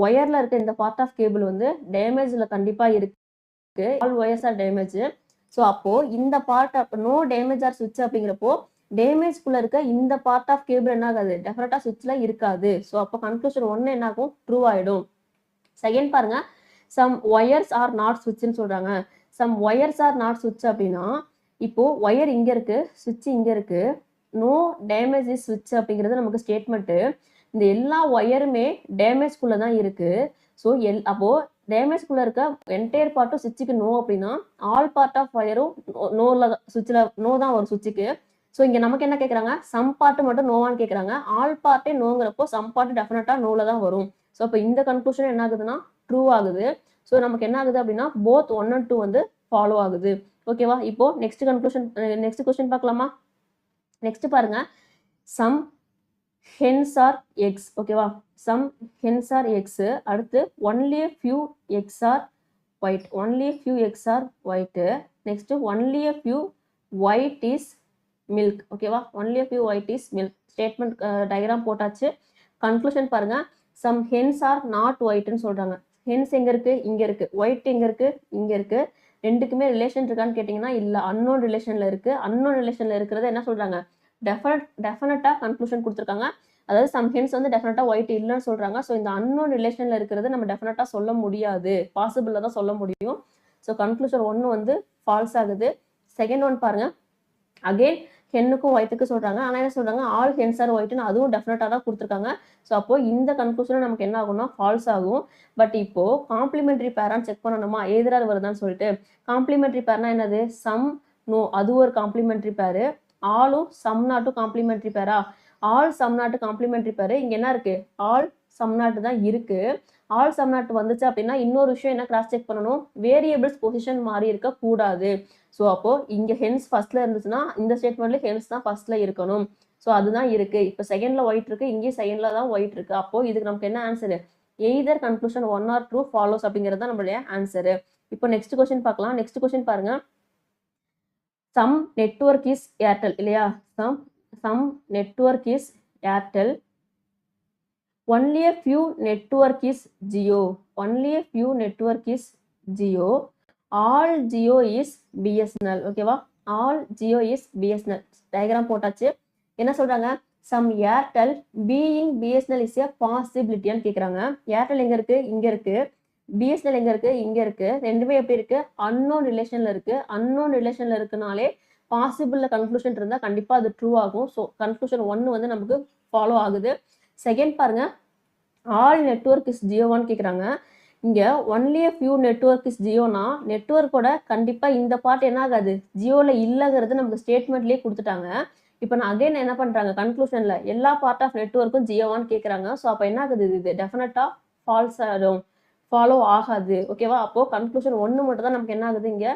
[SPEAKER 1] ஒயர்ல இருக்க இந்த பார்ட் ஆஃப் கேபிள் வந்து டேமேஜ்ல கண்டிப்பா இருக்கு. All wires are damage. So அப்போ இந்த பார்ட் நோ டேமேஜ் ஆர் சுவிட்ச் அப்படிங்கிறப்போ டேமேஜ்குள்ள இருக்க இந்த பார்ட் ஆஃப் கேபிள் என்ன ஆகாது, டெஃபினட்டா சுவிட்ச்ல இருக்காது. ஸோ அப்போ கன்க்ளூஷன் 1 என்ன ஆகும், ட்ரூ ஆயிடும். செகண்ட் பாருங்க, சம் ஒயர்ஸ் ஆர் நாட் சுவிட்ச்னு சொல்றாங்க. சம் ஒயர்ஸ் ஆர் நாட் சுவிட்ச் அப்படின்னா இப்போ ஒயர் இங்க இருக்கு, சுவிட்ச் இங்க இருக்கு, நோ டேமேஜ் இஸ் சுவிட்ச் அப்படிங்கிறது நமக்கு ஸ்டேட்மெண்ட். இந்த எல்லா ஒயருமே டேமேஜ்குள்ள தான் இருக்கு. ஸோ அப்போ டேமேஜ்குள்ள இருக்க என்டையர் பார்ட்டும் சுவிட்சுக்கு நோ அப்படின்னா ஆல் பார்ட் ஆஃப் ஒயரும் நோல சுவிட்ச்ல நோ தான் வரும் சுவிட்சுக்கு. ஸோ இங்க நமக்கு என்ன கேட்கறாங்க, சம் பார்ட் மட்டும் நோவான்னு கேட்கறாங்க. ஆல் பார்ட்டே நோங்கிறப்போ சம் பார்ட் டெஃபினட்டா நோல தான் வரும். ஸோ அப்போ இந்த கன்க்ளூஷன் என்ன ஆகுதுன்னா ட்ரூ ஆகுது. ஸோ நமக்கு என்ன ஆகுது அப்படின்னா போத் 1 and 2 வந்து ஃபாலோ ஆகுது. ஓகேவா? இப்போ நெக்ஸ்ட் கன்க்ளூஷன், நெக்ஸ்ட் கொஸ்டின் பார்க்கலாமா? நெக்ஸ்ட் பாருங்க, சம் ஹென்ஸ் ஆர் எக்ஸ். ஓகேவா? Some hens are X. அடுத்து only few X are white. Only few X are white. Next only few white is milk. ஓகேவா? Only few white is milk. Statement diagram போட்டாச்சு. கன்க்ளூஷன் பாருங்க, சம் ஹென்ஸ் ஆர் நாட் ஒயிட்னு சொல்றாங்க. ஹென்ஸ் எங்க இருக்கு, இங்க இருக்கு. ஒயிட் எங்க இருக்கு, இங்க இருக்கு. ரெண்டுக்குமே ரிலேஷன் இருக்கான்னு கேட்டீங்கன்னா இல்ல, அன்னோன் ரிலேஷன்ல இருக்கு. அன்னோன் ரிலேஷன்ல இருக்கிறத என்ன சொல்றாங்க, டெஃபினட்டா கன்க்ளூஷன் கொடுத்துருக்காங்க. அதாவது சம் ஹென்ஸ் வந்து டெஃபினட்டா ஒயிட் இல்லைன்னு சொல்றாங்க. ஸோ இந்த அன்னோன் ரிலேஷன்ல இருக்கிறது நம்ம டெஃபினட்டா சொல்ல முடியாது, பாசிபிள்ல தான் சொல்ல முடியும். ஸோ கன்க்ளூஷன் 1 வந்து ஃபால்ஸ் ஆகுது. செகண்ட் ஒன் பாருங்க, அகெயின் ஹென்னுக்கும் ஒயிட்டுக்கு சொல்றாங்க. ஆனா என்ன சொல்றாங்க, ஆல் ஹென்ஸ் ஆர் ஒயிட்னு அதுவும் டெஃபினட்டா தான் கொடுத்துருக்காங்க. ஸோ அப்போ இந்த கன்க்ளூஷன் நமக்கு என்ன ஆகும்னா ஃபால்ஸ் ஆகும். பட் இப்போ காம்ப்ளிமெண்டரி பேரான்னு செக் பண்ணணுமா, எதிராக வருதான்னு சொல்லிட்டு. காம்ப்ளிமெண்டரி பேர்னா என்னது, சம் நோ அது ஒரு காம்ப்ளிமெண்டரி பேரு, ஆலும் சம் நாட்டும் காம்ப்ளிமெண்டரி பேரா. ஆல் சம் நாட்டு காம்ப்ளிமெண்டரி பேரு. இங்க என்ன இருக்கு, ஆல் சம் நாட்டு தான் இருக்கு. ஆல் சம் நாட்டு வந்துச்சு அப்படின்னா இன்னொரு விஷயம் என்ன கிராஸ் செக் பண்ணணும், வேரியபிள்ஸ் பொசிஷன் மாறி இருக்க கூடாது. ஸோ அப்போ இங்க ஹென்ஸ் ஃபர்ஸ்ட்ல இருந்துச்சுன்னா இந்த ஸ்டேட்மெண்ட்ல ஹென்ஸ் தான் ஃபர்ஸ்ட்ல இருக்கணும். ஸோ அதுதான் இருக்கு. இப்போ செகண்ட்ல ஒயிட் இருக்கு, இங்கே செகண்ட்ல தான் ஒயிட் இருக்கு. அப்போ இதுக்கு நமக்கு என்ன answer, either conclusion 1 or 2 follows அப்படிங்கிறது தான் நம்மளுடைய ஆன்சரு. இப்போ நெக்ஸ்ட் கொஸ்டின் பார்க்கலாம். நெக்ஸ்ட் கொஸ்டின் பாருங்க, சம் நெட்வொர்க் இஸ் ஏர்டெல் இல்லையா, some network is Airtel, only a few network is Jio, only a few network is Jio, all Jio is BSNL. ஓகேவா? all Jio is BSNL. Diagram போட்டாச்சு. என்ன சொல்றாங்க, some Airtel being BSNL is a பாசிபிலிட்டியான்னு கேட்குறாங்க. ஏர்டெல் எங்க இருக்கு, இங்க இருக்கு. BSNL எங்க இருக்கு, இங்க இருக்கு. ரெண்டுமே எப்படி இருக்கு, அன்னோன் ரிலேஷன்ல இருக்கு. அன்னோன் ரிலேஷன்ல இருக்குனாலே பாசிபிள்ல கன்க்ளூஷன் இருந்தா கண்டிப்பா அது ட்ரூ ஆகும். ஸோ கன்க்ளூஷன் 1 வந்து நமக்கு ஃபாலோ ஆகுது. செகண்ட் பாருங்க, ஆல் நெட்வொர்க் இஸ் ஜியோவான்னு கேட்குறாங்க. இங்க only a few network is ஜியோனா நெட்வொர்க்கோட கண்டிப்பா இந்த பார்ட் என்ன ஆகாது, ஜியோல இல்லைங்கிறது நமக்கு ஸ்டேட்மெண்ட்லேயே கொடுத்துட்டாங்க. இப்போ நான் அகைன் என்ன பண்றாங்க, கன்க்ளூஷன்ல எல்லா பார்ட் ஆஃப் நெட்வொர்க்கும் ஜியோவான்னு கேட்குறாங்க. ஸோ அப்போ என்ன ஆகுது, இது டெஃபினட்டா ஃபால்ஸ் ஆகும், ஃபாலோ ஆகாது. ஓகேவா? அப்போ கன்க்ளூஷன் 1 மட்டும் தான் நமக்கு என்ன ஆகுது, இங்க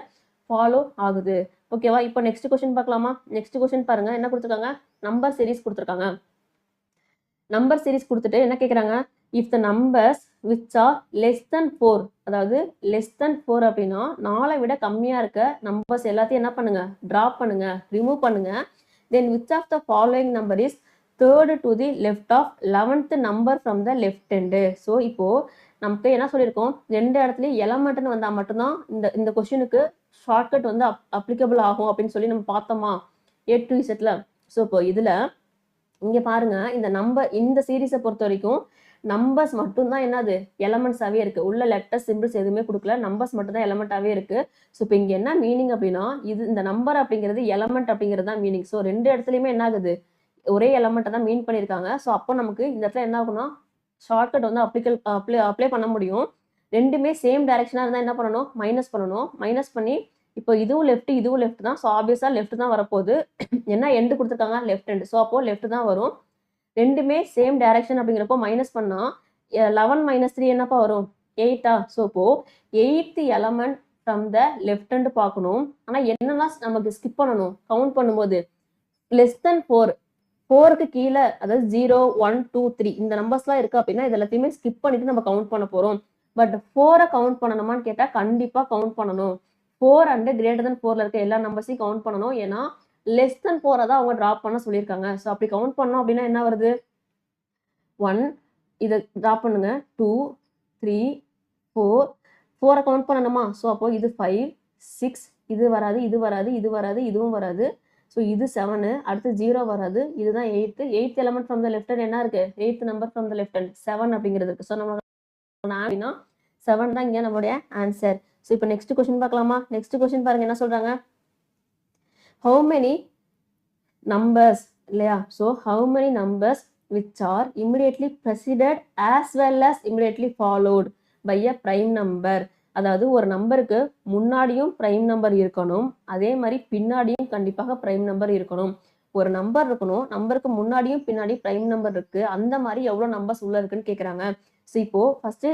[SPEAKER 1] ஃபாலோ ஆகுது. ஓகேவா? இப்போ நெக்ஸ்ட் கொஸ்டின் பார்க்கலாமா? நெக்ஸ்ட் கொஸ்டின் பாருங்க, என்ன கொடுத்துருக்காங்க, நம்பர் சீரிஸ் கொடுத்துருக்காங்க. நம்பர் சீரிஸ் கொடுத்துட்டு என்ன கேட்குறாங்க, if the numbers which are less than 4, அதாவது லெஸ் தென் 4 அப்படின்னா 4 விட கம்மியா இருக்க நம்பர்ஸ் எல்லாத்தையும் என்ன பண்ணுங்க, ட்ராப் பண்ணுங்க, ரிமூவ் பண்ணுங்க. Then which of the following number is third to the left of 11th number from the left hand. So இப்போ நமக்கு என்ன சொல்லியிருக்கோம், ரெண்டு இடத்துலையும் எலமெண்ட்னு வந்தால் மட்டும்தான் இந்த கொஸ்டினுக்கு ஷார்ட்கட் வந்து அப்ளிகபிள் ஆகும் அப்படின்னு சொல்லி நம்ம பார்த்தோமா A to Z. ஸோ இப்போ இதுல இங்க பாருங்க, இந்த நம்பர் இந்த சீரீஸை பொறுத்த வரைக்கும் நம்பர்ஸ் மட்டும்தான் என்னது எலமெண்ட்ஸாவே இருக்கு. உள்ள லெட்டர் சிம்பிள்ஸ் எதுவுமே கொடுக்கல, நம்பர்ஸ் மட்டும் தான் எலமெண்டாவே இருக்கு. ஸோ இப்போ இங்க என்ன மீனிங் அப்படின்னா, இது இந்த நம்பர் அப்படிங்கிறது எலமெண்ட் அப்படிங்கிறது தான் மீனிங். ஸோ ரெண்டு இடத்துலையுமே என்ன ஆகுது, ஒரே எலமெண்ட்டை தான் மீன் பண்ணியிருக்காங்க. ஸோ அப்போ நமக்கு இந்த இடத்துல என்ன ஆகும்னா ஷார்ட்கட் வந்து அப்ளை பண்ண முடியும். ரெண்டுமே சேம் டைரக்ஷனாக இருந்தால் என்ன பண்ணணும், மைனஸ் பண்ணணும். மைனஸ் பண்ணி இப்போ இதுவும் லெஃப்ட் இதுவும் லெஃப்ட் தான். ஸோ ஆப்வியஸாக லெஃப்ட் தான் வரப்போகுது. என்ன எண்டு கொடுத்துருக்காங்க, லெஃப்ட் ஹேண்ட். ஸோ அப்போ லெஃப்ட் தான் வரும். ரெண்டுமே சேம் டைரக்ஷன் அப்படிங்கிறப்போ மைனஸ் பண்ணா 11 - 3 என்னப்பா வரும், 8ஆ. ஸோ இப்போ 8th element from the left hand பார்க்கணும். ஆனால் என்னெல்லாம் நமக்கு ஸ்கிப் பண்ணணும் கவுண்ட் பண்ணும்போது, லெஸ் தென் 4க்கு கீழே, அதாவது 0 1 2 3 இந்த நம்பர்ஸ்லாம் இருக்கு அப்படின்னா இது எல்லாத்தையுமே ஸ்கிப் பண்ணிட்டு நம்ம கவுண்ட் பண்ண போறோம். பட் 4 கவுண்ட் பண்ணணுமான்னு கேட்டால் கண்டிப்பாக கவுண்ட் பண்ணணும். 4 and greater than 4ல இருக்க எல்லா நம்பர்ஸையும் கவுண்ட் பண்ணணும். ஏன்னா லெஸ் தென் 4 தான் அவங்க டிராப் பண்ண சொல்லியிருக்காங்க. ஸோ அப்படி கவுண்ட் பண்ணோம் அப்படின்னா என்ன வருது? 1 இதை டிராப் பண்ணுங்க. 2 3 4 4 கவுண்ட் பண்ணணுமா? ஸோ அப்போ இது 5 6 இது வராது, இது வராது, இது வராது, இதுவும் வராது. ஸோ இது 7 அடுத்து 0 வராது. இதுதான் 8th element from the left hand என்ன இருக்கு? 8th number from the left hand 7 அப்படிங்கிறது இருக்கு. ஸோ நம்ம அப்படின்னா 7 தான் இங்க நம்மளுடைய ஆன்சர். ஸோ இப்போ நெக்ஸ்ட் கொஸ்டின் பார்க்கலாமா? நெக்ஸ்ட் கொஸ்டின் பாருங்க என்ன சொல்றாங்க? how many numbers இல்லையா? So how many numbers which are immediately preceded as well as immediately followed by a prime number. அதாவது ஒரு நம்பருக்கு முன்னாடியும் பிரைம் நம்பர் இருக்கணும், அதே மாதிரி பின்னாடியும் கண்டிப்பாக பிரைம் நம்பர் இருக்கணும். ஒரு நம்பர் இருக்கணும், நம்பருக்கு முன்னாடியும் பின்னாடி பிரைம் நம்பர் இருக்கு, அந்த மாதிரி எவ்வளவு நம்பர்ஸ் உள்ள இருக்குன்னு கேக்குறாங்க. ஸோ இப்போ ஃபர்ஸ்ட்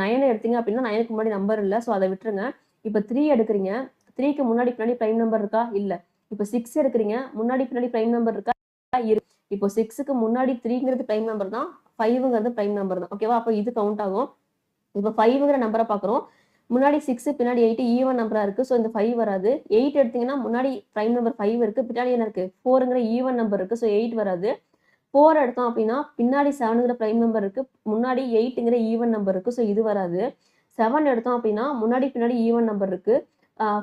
[SPEAKER 1] 9 எடுத்தீங்க அப்படின்னா 9க்கு முன்னாடி நம்பர் இல்லை, ஸோ அதை விட்டுருங்க. இப்போ 3 எடுக்கிறீங்க, 3க்கு முன்னாடி பின்னாடி பிரைம் நம்பர் இருக்கா? இல்லை. இப்போ 6 எடுக்கிறீங்க, முன்னாடி பின்னாடி பிரைம் நம்பர் இருக்கா? இருக்கு. இப்போ 6க்கு முன்னாடி 3ங்கிறது பிரைம் நம்பர் தான், 5ங்கிறது பிரைம் நம்பர் தான். ஓகேவா? அப்போ இது கவுண்ட் ஆகும். இப்போ 5ங்கிற நம்பரை பார்க்குறோம், முன்னாடி 6 பின்னாடி 8 ஈவன் நம்பரா இருக்கு. ஸோ இந்த 5 வராது. 8 எடுத்தீங்கன்னா முன்னாடி பிரைம் நம்பர் 5 இருக்கு, பின்னாடி என்ன இருக்கு? 4ங்கிற ஈவன் நம்பர் இருக்கு. ஸோ 8 வராது. 4 எடுத்தோம் அப்படின்னா பின்னாடி 7ங்கிற பிரைம் நம்பர் இருக்கு, முன்னாடி 8ங்கிற ஈவன் நம்பர் இருக்கு. ஸோ இது வராது. 7 எடுத்தோம் அப்படின்னா முன்னாடி பின்னாடி ஈவன் நம்பர் இருக்கு.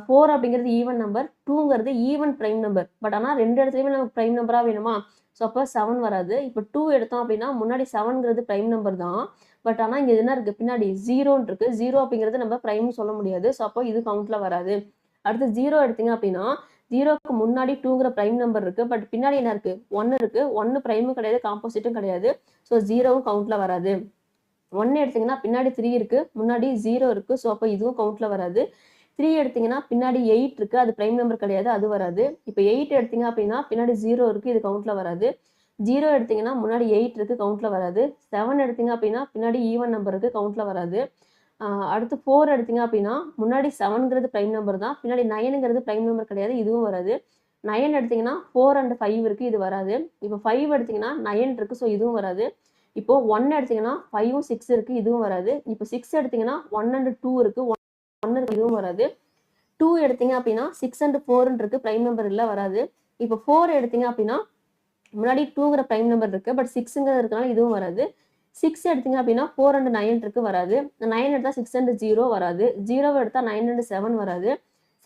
[SPEAKER 1] 4 அப்படிங்கிறது ஈவன் நம்பர், 2ங்கிறது ஈவன் பிரைம் நம்பர். பட் ஆனால் ரெண்டு இடத்துலையுமே நமக்கு பிரைம் நம்பரா வேணுமா? ஸோ அப்போ 7 வராது. இப்போ 2 எடுத்தோம் அப்படின்னா முன்னாடி 7ங்கிறது பிரைம் நம்பர் தான், பட் ஆனால் இங்கே என்ன இருக்கு? பின்னாடி 0ன்னு இருக்கு. 0 அப்படிங்கிறது நம்ம பிரைம்னு சொல்ல முடியாது. ஸோ அப்போ இது கவுண்ட்ல வராது. அடுத்து 0 எடுத்தீங்க அப்படின்னா 0க்கு முன்னாடி 2ங்கிற பிரைம் நம்பர் இருக்கு, பட் பின்னாடி என்ன இருக்கு? 1 இருக்கு. 1 பிரைமும் கிடையாது, காம்போசிட்டும் கிடையாது. ஸோ 0வும் கவுண்ட்ல வராது. 1 எடுத்தீங்கன்னா பின்னாடி 3 இருக்கு, முன்னாடி 0 இருக்கு. ஸோ அப்போ இதுவும் கவுண்ட்ல வராது. 3 எடுத்தீங்கன்னா பின்னாடி 8 இருக்கு, அது பிரைம் நம்பர் கிடையாது, அது வராது. இப்போ 8 எடுத்தீங்க அப்படின்னா பின்னாடி 0 இருக்கு, இது கவுண்ட்ல வராது. 0 எடுத்தீங்கன்னா முன்னாடி 8 இருக்கு, கவுண்ட்ல வராது. 7 எடுத்தீங்க அப்படின்னா பின்னாடி ஈவன் நம்பர் இருக்கு, கவுண்ட்ல வராது. அடுத்து 4 எடுத்தீங்க அப்படின்னா முன்னாடி 7ங்கிறது பிரைம் நம்பர் தான், பின்னாடி 9ங்கிறது பிரைம் நம்பர் கிடையாது, இதுவும் வராது. 9 எடுத்தீங்கன்னா 4 and 5 இருக்கு, இது வராது. இப்போ 5 எடுத்தீங்கன்னா 9 இருக்கு, ஸோ இதுவும் வராது. இப்போ 1 எடுத்தீங்கன்னா 5ம் 6 இருக்கு, இதுவும் வராது. இப்போ 6 எடுத்தீங்கன்னா 1 and 2 இருக்கு, 1 இருக்கு, இதுவும் வராது. 2 எடுத்தீங்க அப்படின்னா 6 and 4 இருக்கு, பிரைம் நம்பர் இல்லை, வராது. இப்போ 4 எடுத்தீங்க அப்படின்னா முன்னாடி 2ங்கிற பிரைம் நம்பர் இருக்கு, பட் 6ங்கிறது இருக்கனால இதுவும் வராது. 6 எடுத்தீங்க அப்படின்னா 4 and 9 இருக்கு, வராது. 9 எடுத்தா 6 and 0 வராது. 0 எடுத்தா 9 and 7 வராது.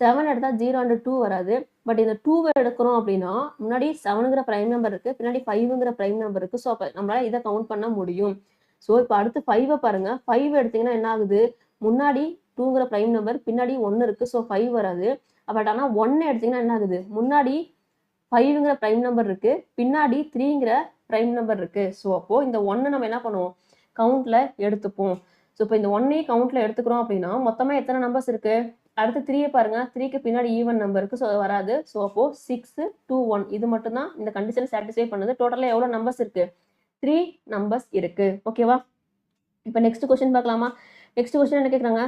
[SPEAKER 1] 7 எடுத்தா 0 and 2 வராது. பட் இந்த 2 எடுக்கிறோம் அப்படின்னா முன்னாடி 7ங்கிற பிரைம் நம்பர் இருக்கு, பின்னாடி 5ங்கிற பிரைம் நம்பர் இருக்கு. ஸோ அப்போ நம்மளால இதை கவுண்ட் பண்ண முடியும். ஸோ இப்போ அடுத்து 5 பாருங்க. 5 எடுத்தீங்கன்னா என்ன ஆகுது? முன்னாடி 2ங்கிற பிரைம் நம்பர், பின்னாடி 1 இருக்கு, ஸோ 5 வராது. பட் ஆனால் 1 எடுத்தீங்கன்னா என்ன ஆகுது? முன்னாடி 5ங்கிற பிரைம் நம்பர் இருக்கு, பின்னாடி 3ங்கிற பிரைம் நம்பர் இருக்கு. ஸோ அப்போ இந்த 1 நம்ம என்ன பண்ணுவோம்? கவுண்ட்ல எடுத்துப்போம். ஸோ இப்போ இந்த 1ஐயும் கவுண்ட்ல எடுத்துக்கிறோம் அப்படின்னா மொத்தமா எத்தனை நம்பர்ஸ் இருக்கு? அடுத்து 3 பாருங்க. 3க்கு பின்னாடி ஈவன் நம்பர் இருக்கு, ஸோ வராது. ஸோ அப்போ 6 2 1 இது மட்டும் தான் இந்த கண்டிஷன் சாட்டிஸ்ஃபை பண்ணுது. டோட்டலா எவ்வளவு நம்பர்ஸ் இருக்கு? 3 நம்பர்ஸ் இருக்கு. ஓகேவா? இப்போ நெக்ஸ்ட் கொஸ்டின் பார்க்கலாமா? நெக்ஸ்ட் கொஸ்டின் என்ன கேட்குறாங்க?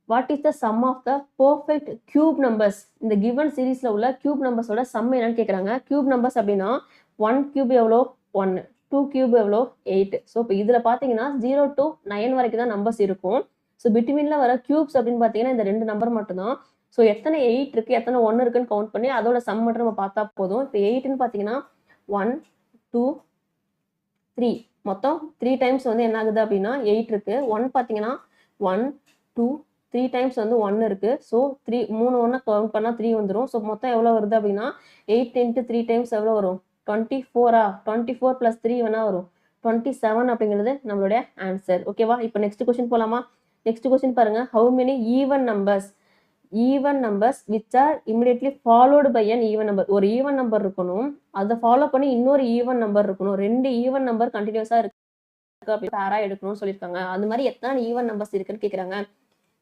[SPEAKER 1] What is the sum of the perfect cube numbers? இந்த கிவன் சீரீஸ்ல உள்ள கியூப் நம்பர்ஸோட சம் என்னன்னு கேட்குறாங்க. கியூப் நம்பர்ஸ் அப்படின்னா 1 கியூப் எவ்வளோ? 1, 2 கியூப் எவ்வளோ? 8. ஸோ இப்போ இதில் பார்த்தீங்கன்னா 0 to 9 வரைக்கும் தான் நம்பர்ஸ் இருக்கும். ஸோ பிட்வீனில் வர கியூப்ஸ் அப்படின்னு பார்த்தீங்கன்னா இந்த 2 நம்பர் மட்டும்தான். ஸோ எத்தனை 8 இருக்கு, எத்தனை 1 இருக்குன்னு கவுண்ட் பண்ணி அதோட சம் மட்டும் நம்ம பார்த்தா போதும். இப்போ 8ன்னு பார்த்தீங்கன்னா 1 2 3 மொத்தம் 3 டைம்ஸ் வந்து என்ன ஆகுது அப்படின்னா 8 இருக்கு. 1 பார்த்தீங்கன்னா 1 2 3 டைம்ஸ் வந்து 1 இருக்கு. ஸோ 3 3 1 கவுண்ட் பண்ணா 3 வந்துடும். ஸோ மொத்தம் எவ்வளோ வருது அப்படின்னா 8 into 3 டைம்ஸ் எவ்வளோ வரும்? 24 24 + 3 வேணா வரும், 27 அப்படிங்கிறது நம்மளுடைய ஆன்சர். ஓகேவா? இப்போ நெக்ஸ்ட் கொஸ்டின் போலாமா? நெக்ஸ்ட் கொஸ்டின் பாருங்க. How many even numbers which are immediately followed by an even number? ஒரு ஈவன் நம்பர் இருக்கணும், அதை ஃபாலோ பண்ணி இன்னொரு ஈவன் நம்பர் இருக்கணும். 2 ஈவன் நம்பர் கண்டினியூஸா இருக்கு, பேரா எடுக்கணும்னு சொல்லியிருக்காங்க. அது மாதிரி எத்தனை ஈவன் நம்பர்ஸ் இருக்குன்னு கேட்குறாங்க.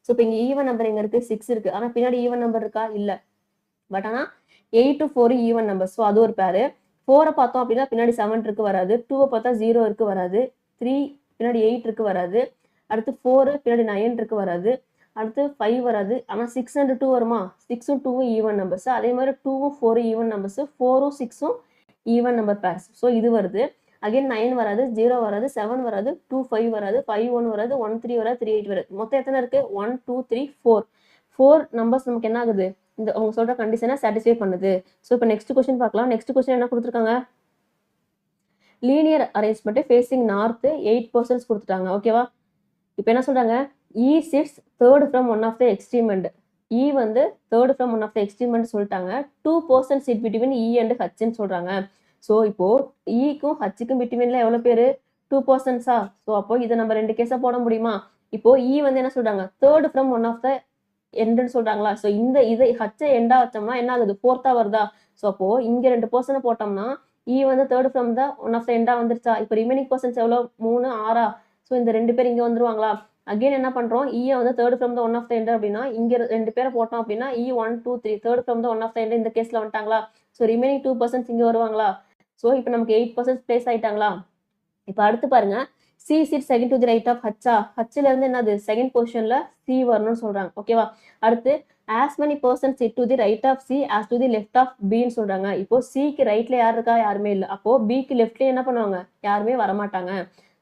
[SPEAKER 1] ஸோ இப்போ இங்கே ஈவன் நம்பர் எங்க இருக்கு? 6 இருக்கு. ஆனால் பின்னாடி ஈவன் நம்பர் இருக்கா? இல்லை. பட் ஆனால் 8 to 4 ஈவன் நம்பர். ஸோ அது ஒரு பேரு. 4 பார்த்தோம் அப்படின்னா பின்னாடி 7 இருக்கு, வராது. 2 பார்த்தா 0 இருக்கு, வராது. 3 பின்னாடி 8 இருக்கு, வராது. அடுத்து 4 பின்னாடி 9 இருக்கு, வராது. அடுத்து 5 வராது. ஆனால் 6 and 2 வருமா? 6ம் 2ம் ஈவன் நம்பர்ஸ். அதே மாதிரி 2ம் 4ம் ஈவன் நம்பர்ஸ், 4ம் 6ம் ஈவன் நம்பர் பேர்ஸ். ஸோ இது வருது. அகைன் 9 வராது, 0 வராது, 7 வராது, 2 5 வராது, 5 1 வராது, 1 3 வராது, 3 8 வராது. மொத்தம் எத்தனை இருக்கு? 1 2 3 4 நம்பர்ஸ் நமக்கு என்ன ஆகுது? இந்த அவங்க சொல்ற கண்டிஷனை சாட்டிஸ்ஃபை பண்ணுது. ஸோ இப்போ நெக்ஸ்ட் கொஸ்டின் பார்க்கலாம். நெக்ஸ்ட் கொஸ்டின் என்ன கொடுத்துருக்காங்க? லீனியர் அரேஞ்ச்மெண்ட் ஃபேசிங் நார்த் 8% கொடுத்துட்டாங்க. ஓகேவா? இப்போ என்ன சொல்றாங்க? E sits third from one of the extreme end. E வந்து third from one of the extreme end சொல்லிட்டாங்க. 2% sit between E and H ன்னு சொல்றாங்க. ஸோ இப்போ ஈக்கும் ஹச்சுக்கும் பிட்வீன்ல எவ்வளவு பேரு? 2%. ஸோ அப்போ இதை நம்ம ரெண்டு கேஸா போட முடியுமா? இப்போ இ வந்து என்ன சொல்றாங்க? Third from one of the எண்டுன்னு சொல்றாங்களா? ஸோ இந்த இதை ஹச்சை எண்டா வச்சோம்னா என்ன ஆகுது? ஃபோர்த்தா வருதா? ஸோ அப்போ இங்க 2% போட்டோம்னா இ வந்து third from the one of the எண்டா வந்துருச்சா? இப்போ ரிமைனிங் பர்சன்ஸ் எவ்வளோ? 3, 6. ஸோ இந்த 2 பேர் இங்க வந்துருவாங்களா? அகைன் என்ன பண்றோம்? இ வந்து third from the one of the end அப்படின்னா இங்க 2 பேரை போட்டோம் அப்படின்னா E 1, 2, 3 third from the one of the end இந்த கேஸ்ல வந்துட்டாங்களா? ஸோ ரிமைனிங் 2% இங்க வருவாங்களா? ஸோ இப்போ நமக்கு 8% பிளேஸ் ஆயிட்டாங்களா? இப்போ அடுத்து பாருங்க, C seat second to the right of ஹச்சா? ஹச்ல இருந்து என்னது? செகண்ட் பொசிஷன்ல சி வரணும்னு சொல்றாங்க. ஓகேவா? அடுத்து as many persons sit to the right of C as to the left of பின்னு சொல்றாங்க. இப்போ சிக்கு ரைட்ல யார் இருக்கா? யாருமே இல்லை. அப்போ பிக்கு லெஃப்ட்ல என்ன பண்ணுவாங்க? யாருமே வரமாட்டாங்க.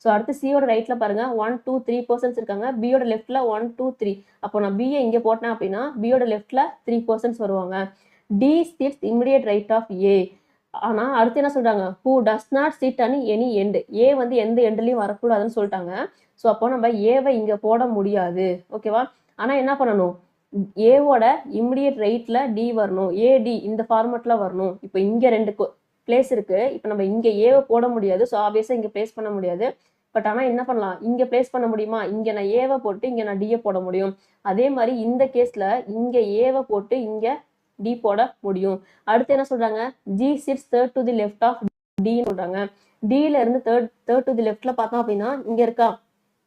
[SPEAKER 1] ஸோ அடுத்து சியோட ரைட்ல பாருங்க 1, 2, 3% இருக்காங்க. பியோட லெஃப்ட்ல 1, 2, 3. அப்போ நான் பியை இங்க போட்டேன் அப்படின்னா பியோட லெஃப்ட்ல 3% வருவாங்க. T sits immediate right of A. ஆனா அடுத்து என்ன சொல்றாங்க? Who does not sit on any end. A வந்து எந்த எண்ட்லயும் வரக்கூடாதுன்னு சொல்லிட்டாங்க. ஸோ அப்போ நம்ம ஏவை இங்க போட முடியாது. ஓகேவா? ஆனா என்ன பண்ணணும்? ஏவோட இமிடியேட் ரைட்ல டி வரணும். ஏடி இந்த ஃபார்மட்ல வரணும். இப்போ இங்க 2 பிளேஸ் இருக்கு. இப்போ நம்ம இங்க ஏவை போட முடியாது. ஸோ ஆப்வியஸா இங்க பிளேஸ் பண்ண முடியாது. பட் ஆனா என்ன பண்ணலாம்? இங்க பிளேஸ் பண்ண முடியுமா? இங்க நான் ஏவை போட்டு இங்க நான் டியை போட முடியும். அதே மாதிரி இந்த கேஸ்ல இங்க ஏவை போட்டு இங்க டி போட முடியும். அடுத்து என்ன சொல்றாங்க? G sits third to the left of D சொல்றாங்க. டில இருந்து தேர்ட் டு தி லெஃப்ட்ல பார்த்தோம் அப்படின்னா இங்க இருக்கா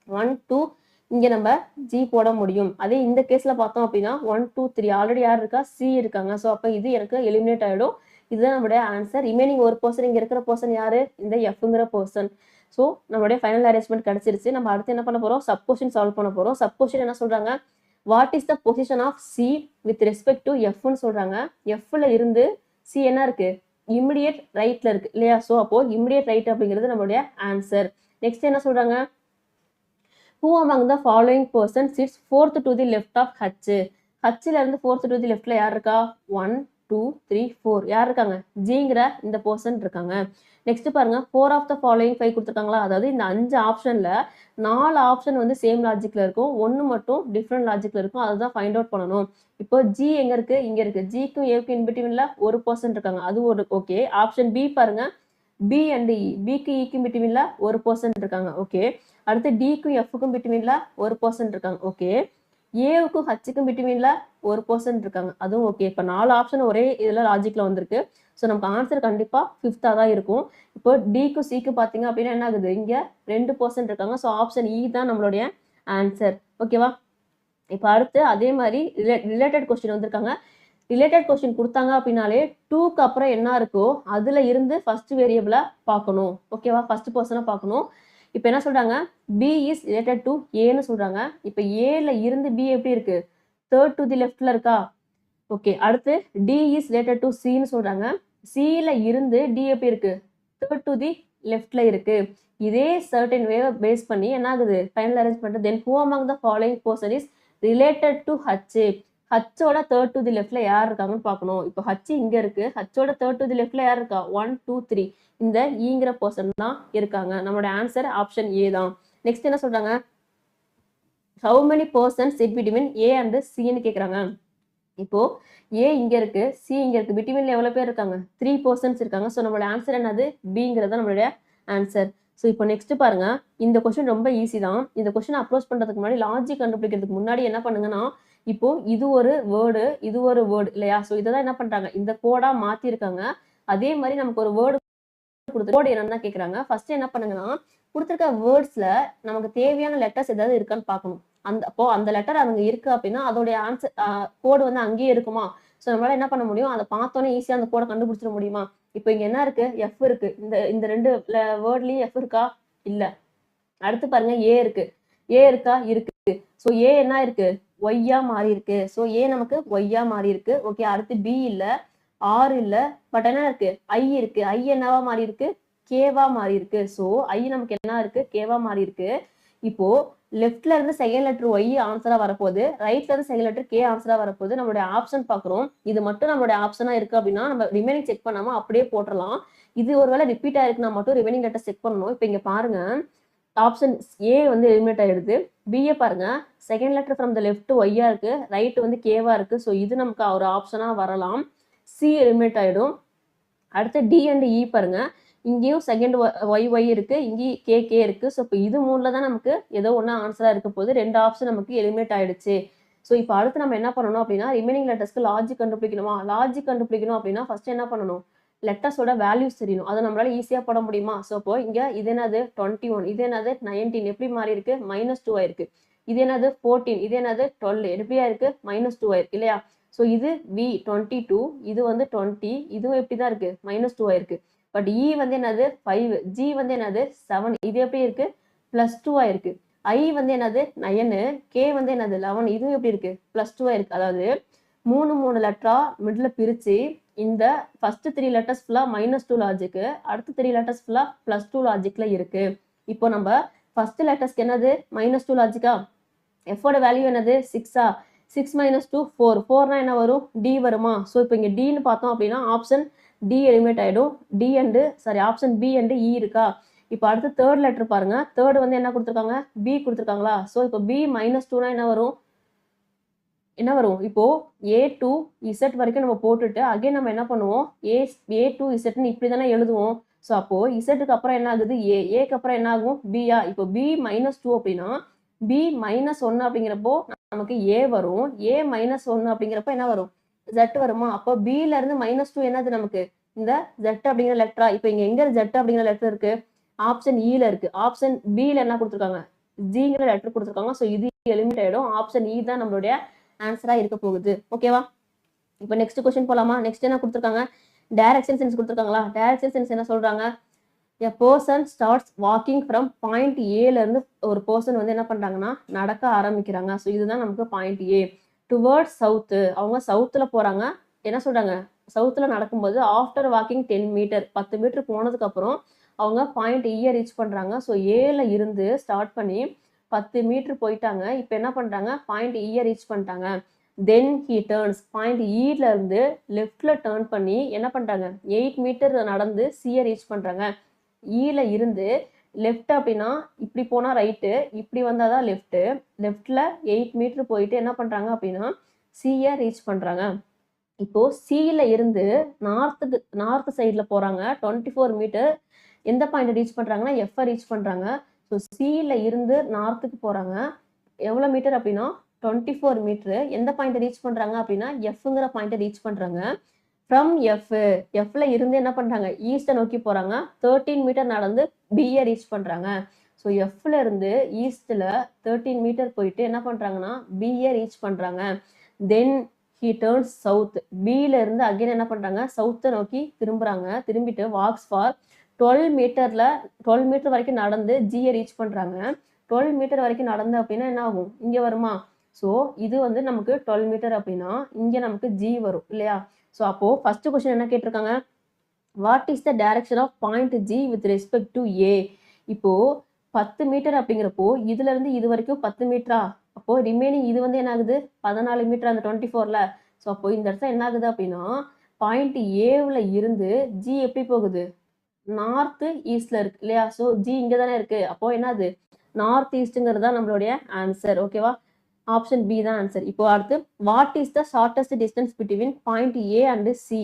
[SPEAKER 1] 1, 2. இங்க நம்ம ஜி போட முடியும். அதே இந்த கேஸ்ல பார்த்தோம் அப்படின்னா 1, 2, 3 ஆல்ரெடி யார் இருக்கா? சி இருக்காங்க. ஸோ அப்போ இது எனக்கு எலிமினேட் ஆயிடும். இதுதான் நம்மளுடைய ஆன்சர். ரிமைனிங் ஒரு பர்சன் இங்க இருக்கிற பர்சன் யாரு? இந்த எஃப்ங்கிற பர்சன். ஸோ நம்மளுடைய ஃபைனல் அரேஞ்ச்மெண்ட் கிடைச்சிருச்சு. நம்ம அடுத்து என்ன பண்ண போறோம்? சப்போஷன் சால்வ் பண்ண போறோம். சப்போஷன் என்ன சொல்றாங்க? What is the position of C with respect to எஃப்னு சொல்றாங்க. எஃப்ல இருந்து சி என்ன இருக்கு? இமிடியேட் ரைட்ல இருக்கு இல்லையா? ஸோ அப்போ இமிடியேட் ரைட் அப்படிங்கிறது நம்மளுடைய ஆன்சர். நெக்ஸ்ட் என்ன சொல்றாங்க? Who among the following person sits fourth to the left of H? ஹச்ல இருந்து ஃபோர்த் டு தி லெஃப்ட்ல யார் இருக்கா? 1, 2, 3, 4 யார் இருக்காங்க? ஜிங்கிற இந்த பர்சன் இருக்காங்க. நெக்ஸ்ட் பாருங்க, 4 ஆஃப் த ஃபாலோயிங் 5 கொடுத்துருக்காங்களா? அதாவது இந்த 5 ஆப்ஷன்ல 4 ஆப்ஷன் வந்து சேம் லாஜிக்ல இருக்கும், 1 மட்டும் டிஃப்ரெண்ட் லாஜிக்ல இருக்கும். அதுதான் ஃபைண்ட் அவுட் பண்ணணும். இப்போ ஜி எங்க இருக்கு? இங்க இருக்கு. ஜிக்கும் ஏக்கும் இன்பிட்வீன்ல ஒரு பர்சன் இருக்காங்க, அது ஒரு ஓகே. ஆப்ஷன் பி பாருங்க, பி அண்ட் இ, பிக்கு இக்கும் பிட்வீன்ல ஒரு பர்சன் இருக்காங்க. ஓகே. அடுத்து டிக்கும் எஃப்க்கும் பிட்வீன்ல ஒரு பர்சன் இருக்காங்க. ஓகே. ஏவுக்கும் ஹச்சுக்கும் பிட்வீன்ல ஒரு பர்சன் இருக்காங்க, அதுவும் ஓகே. இப்போ 4 ஆப்ஷன் ஒரே இதுல லாஜிக்ல வந்திருக்கு. ஸோ நமக்கு ஆன்சர் கண்டிப்பா 5th தான் இருக்கும். இப்போ டிக்கும் சிக்கு பார்த்தீங்க அப்படின்னா என்ன ஆகுது? இங்க 2% இருக்காங்க. ஸோ ஆப்ஷன் இ தான் நம்மளுடைய ஆன்சர். ஓகேவா? இப்போ அடுத்து அதே மாதிரி ரிலேட்டட் கொஸ்டின் வந்திருக்காங்க. ரிலேட்டட் கொஸ்டின் கொடுத்தாங்க அப்படின்னாலே 2க்கு அப்புறம் என்ன இருக்கோ அதுல இருந்து ஃபர்ஸ்ட் வேரியபிளை பார்க்கணும். ஓகேவா? ஃபர்ஸ்ட் பர்சனை பார்க்கணும். இப்போ என்ன சொல்றாங்க? பி இஸ் ரிலேட்டட் டு ஏன்னு சொல்றாங்க. இப்போ ஏல இருந்து பி எப்படி இருக்கு? தேர்ட் டு தி லெஃப்ட்ல இருக்கா? ஓகே. அடுத்து டி இஸ் ரிலேட்டட் டு சின்னு சொல்றாங்க. சில இருந்து டி எப்படி இருக்கு? தேர்ட் டு தி லெஃப்ட்ல இருக்கு. இதே சர்டன் வேவை பேஸ் பண்ணி என்ன ஆகுது? Final arrangement. Then who among the following person is related to H? ஹச்சோட தேர்ட் டு தி லெஃப்ட்ல யார் இருக்காங்கன்னு பார்க்கணும். இப்போ ஹச் இங்க இருக்கு. ஹச்சோட தேர்ட் டு தி லெஃப்ட்ல யார் இருக்கா? 1, 2, 3 இந்த ஈங்கிற பர்சன் தான் இருக்காங்க. நம்மளோட ஆன்சர் ஆப்ஷன் ஏ தான். நெக்ஸ்ட் என்ன சொல்றாங்க? How many persons sit between A and சின்னு கேக்குறாங்க. இப்போ ஏ இங்க இருக்கு, சி இங்க இருக்கு. பிட்வீன்ல எவ்வளவு பேர் இருக்காங்க? 3% இருக்காங்க. ஸோ நம்மளோட ஆன்சர் என்னது? பிங்கிறது நம்மளுடைய ஆன்சர். ஸோ இப்போ நெக்ஸ்ட் பாருங்க, இந்த கொஸ்டின் ரொம்ப ஈஸி தான். இந்த கொஸ்டின் அப்ரோச் பண்றதுக்கு முன்னாடி, லாஜிக் கண்டுபிடிக்கிறதுக்கு முன்னாடி என்ன பண்ணுங்கன்னா, இப்போ இது ஒரு வேர்டு, இது ஒரு வேர்டு இல்லையா? ஸோ இதை தான் என்ன பண்றாங்க? இந்த கோடா மாத்தி இருக்காங்க. அதே மாதிரி நமக்கு ஒரு வேர்டு கொடுத்து கோடு என்னன்னு கேட்குறாங்க. ஃபர்ஸ்ட் என்ன பண்ணுங்கன்னா, கொடுத்துருக்க வேர்ட்ஸ்ல நமக்கு தேவையான லெட்டர்ஸ் ஏதாவது இருக்கான்னு பார்க்கணும். அப்போ அந்த லெட்டர் அங்க இருக்கு அப்படின்னா அதோடைய ஆன்சர் கோடு வந்து அங்கேயே இருக்குமா? ஸோ நம்மளால என்ன பண்ண முடியும்? அதை பார்த்தோன்னே ஈஸியா அந்த கோடை கண்டுபிடிச்சிட முடியுமா? இப்போ இங்க என்ன இருக்கு? எஃப் இருக்கு. இந்த 2 வேர்ட்லயும் எஃப் இருக்கா? இல்ல. அடுத்து பாருங்க, ஏ இருக்கு. ஏ இருக்கா? இருக்கு. ஸோ ஏ என்ன இருக்கு? ஒய்யா மாறி இருக்கு. ஸோ ஏ நமக்கு ஒய்யா மாறி இருக்கு. ஓகே. அடுத்து பி இல்ல, ஆர் இல்ல, பட் என்ன இருக்கு? ஐ இருக்கு. ஐ என்னவா மாறி இருக்கு? கேவா மாறி இருக்கு. ஸோ ஐ நமக்கு என்ன இருக்கு? கேவா மாறி இருக்கு. இப்போ லெஃப்ட்ல இருந்து செகண்ட் லெட்டர் ஒய் ஆன்சரா வரப்போகுது, ரைட்ல இருந்து செகண்ட் லெட்டர் கே ஆன்சரா வரப்போகுது. நம்மளுடைய ஆப்ஷன் பார்க்குறோம். இது மட்டும் நம்மளுடைய ஆப்ஷனா இருக்கு அப்படின்னா நம்ம ரிமைனிங் செக் பண்ணாம அப்படியே போட்டுடலாம். இது ஒருவேளை ரிப்பீட் ஆயிருக்குன்னா மட்டும் ரிமைனிங் லெட்டர் செக் பண்ணணும். இப்போ இங்க பாருங்க, ஆப்ஷன் ஏ வந்து எலிமினேட் ஆயிடுது. பிஏ பாருங்க, second letter from the left ஒய்யா இருக்கு, ரைட் வந்து கேவா இருக்கு. ஸோ இது நமக்கு ஒரு ஆப்ஷனா வரலாம். சி எலிமினேட் ஆயிடும். அடுத்து டி அண்ட் இ பாருங்க, இங்கேயும் செகண்ட் ஒய் இருக்கு, இங்கேயும் கே இருக்கு. ஸோ இப்போ இது மூணுல தான் நமக்கு ஏதோ ஒன்று ஆன்சரா இருக்க போது. 2 ஆப்ஷன் நமக்கு எலிமினேட் ஆயிடுச்சு. ஸோ இப்போ அடுத்து நம்ம என்ன பண்ணணும் அப்படின்னா ரிமைனிங் லெட்டர்ஸ்க்கு லாஜிக் கண்டுபிடிக்கணுமா? லாஜிக் கண்டுபிடிக்கணும் அப்படின்னா ஃபர்ஸ்ட் என்ன பண்ணணும், லெட்டர்ஸோட வேல்யூஸ் தெரியணும். அதை நம்மளால ஈஸியா போட முடியுமா? ஸோ இப்போ இங்க இது என்னது 21, இது என்னது 19, எப்படி மாறி இருக்கு? -2 ஆயிருக்கு. இது என்னது 14, இது என்னது 12, எப்படியா இருக்கு? -2 ஆயிருக்கு இல்லையா? ஸோ இது வி 22, இது வந்து 20, இதுவும் எப்படிதான் இருக்கு? -2 ஆயிருக்கு. பட் இ வந்து என்னது 5, ஜி வந்து என்னது 7, இது எப்படி இருக்கு? +2 ஆயிருக்கு. ஐ வந்து என்னது 9, கே வந்து என்னது 11, இதுவும் எப்படி இருக்கு? +2 ஆயிருக்கு. அதாவது 3 லெட்டரா மிடில் பிரிச்சு இந்த ஃபர்ஸ்ட் 3 லெட்டர்ஸ் ஃபுல்லா -2 லாஜிக், அடுத்த 3 லெட்டர்ஸ் ஃபுல்லா +2 லாஜிக்ல இருக்கு. இப்போ நம்ம ஃபர்ஸ்ட் லெட்டர்ஸ்க்கு என்னது -2 லாஜிக்கா, எஃபோட வேல்யூ என்னது 6ஆ, 6 - 2 4, 4னா என்ன வரும்? டி வருமா? ஸோ இப்போ இங்க டின்னு பார்த்தோம் அப்படின்னா ஆப்ஷன் டி எலிமினேட் ஆயிடும். D and sorry option B and E இருக்கா? இப்போ அடுத்து தேர்ட் லெட்டர் பாருங்க, தேர்ட் வந்து என்ன கொடுத்துருக்காங்க? பி கொடுத்துருக்காங்களா? ஸோ இப்போ பி -2னா என்ன வரும்? என்ன வரும்? இப்போ ஏ டு இசட் வரைக்கும் நம்ம போட்டுட்டு அகைன் நம்ம என்ன பண்ணுவோம், ஏ டு இசட்னு இப்படி தானே எழுதுவோம். ஸோ அப்போ இசட்டுக்கு அப்புறம் என்ன ஆகுது? ஏக்கு அப்புறம் என்ன ஆகும்? பியா. இப்போ பி -2 அப்படின்னா பி -1 அப்படிங்கிறப்போ நமக்கு ஏ வரும். ஏ -1 அப்படிங்கிறப்போ என்ன வரும்? ஜெட் வருமா? அப்போ பில இருந்து -2 என்னது நமக்கு? இந்த ஜெட் அப்படிங்கிற லெட்டரா? இப்போ இங்க எங்க ஜெட் அப்படிங்கிற லெட்டர் இருக்கு? ஆப்ஷன் இல இருக்கு. ஆப்ஷன் பில என்ன கொடுத்துருக்காங்க? ஜிங்கிற லெட்டர் கொடுத்துருக்காங்க. ஸோ இது எலிமினேட் ஆயிடும். ஆப்ஷன் இ தான் நம்மளுடைய ஆன்சரா இருக்க போகுது. ஓகேவா? இப்போ நெக்ஸ்ட் क्वेश्चन போலாமா? நெக்ஸ்ட் என்ன கொடுத்துருக்காங்க? டைரக்ஷன் சென்ஸ் கொடுத்துருக்காங்களா? டைரக்ஷன் சென்ஸ் என்ன சொல்றாங்க? a person starts walking from point ஏல இருந்து ஒரு பர்சன் வந்து என்ன பண்றாங்கன்னா நடக்க ஆரம்பிக்கிறாங்க. ஸோ இதுதான் நமக்கு பாயிண்ட் ஏ. டுவர்ட்ஸ் சவுத்து, அவங்க சவுத்துல போறாங்க. என்ன சொல்றாங்க? சவுத்துல நடக்கும்போது ஆஃப்டர் வாக்கிங் 10 மீட்டர், 10 மீட்டர் போனதுக்கு அப்புறம் அவங்க பாயிண்ட் ஏ ரீச் பண்றாங்க. ஸோ ஏல இருந்து ஸ்டார்ட் பண்ணி 10 மீட்டர் போயிட்டாங்க. இப்போ என்ன பண்றாங்க? பாயிண்ட் இ ரீச் பண்ணிட்டாங்க. தென் ஹி டர்ன்ஸ், பாயிண்ட் இல இருந்து லெஃப்ட்ல டர்ன் பண்ணி என்ன பண்றாங்க? 8 மீட்டர் நடந்து சியை ரீச் பண்றாங்க. இல இருந்து லெஃப்ட் அப்படின்னா இப்படி போனா ரைட்டு, இப்படி வந்தாதான் லெஃப்ட். லெஃப்ட்ல 8 மீட்டர் போயிட்டு என்ன பண்றாங்க அப்படின்னா சியை ரீச் பண்றாங்க. இப்போ சில இருந்து நார்த் சைட்ல போறாங்க 24 மீட்டர். எந்த பாயிண்ட் ரீச் பண்றாங்கன்னா எஃப் ரீச் பண்றாங்க. ஸோ சில இருந்து நார்த்துக்கு போறாங்க. எவ்வளவு மீட்டர் அப்படின்னா 24 மீட்டர். எந்த பாயிண்ட் ரீச் பண்றாங்க அப்படின்னா எஃப்ங்கிற பாயிண்ட் ரீச் பண்றாங்க. ஃப்ரம் எஃப்ல இருந்து என்ன பண்றாங்க? ஈஸ்ட நோக்கி போறாங்க. 13 மீட்டர் நடந்து பிஏ ரீச் பண்றாங்க. ஸோ எஃப்ல இருந்து ஈஸ்ட்ல 13 மீட்டர் போயிட்டு என்ன பண்றாங்கன்னா பிஏ ரீச் பண்றாங்க. தென் ஹி டர்ன்ஸ் சவுத், பில இருந்து அகைன் என்ன பண்றாங்க? சவுத்தை நோக்கி திரும்புறாங்க. திரும்பிட்டு வாக்ஸ் ஃபார் 12 மீட்டர் வரைக்கும் நடந்து ஜியை ரீச் பண்றாங்க. 12 மீட்டர் வரைக்கும் நடந்து அப்படின்னா என்ன ஆகும்? இங்க வருமா? ஸோ இது வந்து நமக்கு 12 மீட்டர் அப்படின்னா இங்க நமக்கு ஜி வரும் இல்லையா? ஸோ அப்போ ஃபர்ஸ்ட் கொஸ்டின் என்ன கேட்டிருக்காங்க? What is the direction of point G with respect to A? இப்போ 10 மீட்டர் அப்படிங்கிறப்போ இதுல இருந்து இது வரைக்கும் 10 மீட்டரா? அப்போ ரிமைனிங் இது வந்து என்ன ஆகுது? 14 மீட்டர் அந்த 24ல. ஸோ அப்போ இந்த இடத்துல என்ன ஆகுது அப்படின்னா பாயிண்ட் ஏவில் இருந்து ஜி எப்படி போகுது? நார்த் ஈஸ்ட்ல இருக்கு இல்லையா? ஸோ ஜி இங்க தானே இருக்கு. அப்போ என்னது? நார்த் ஈஸ்ட்ங்கிறது தான் நம்மளுடைய ஆன்சர். ஓகேவா? ஆப்ஷன் பி தான் ஆன்சர். இப்போ அடுத்து what is the shortest distance between point A and C?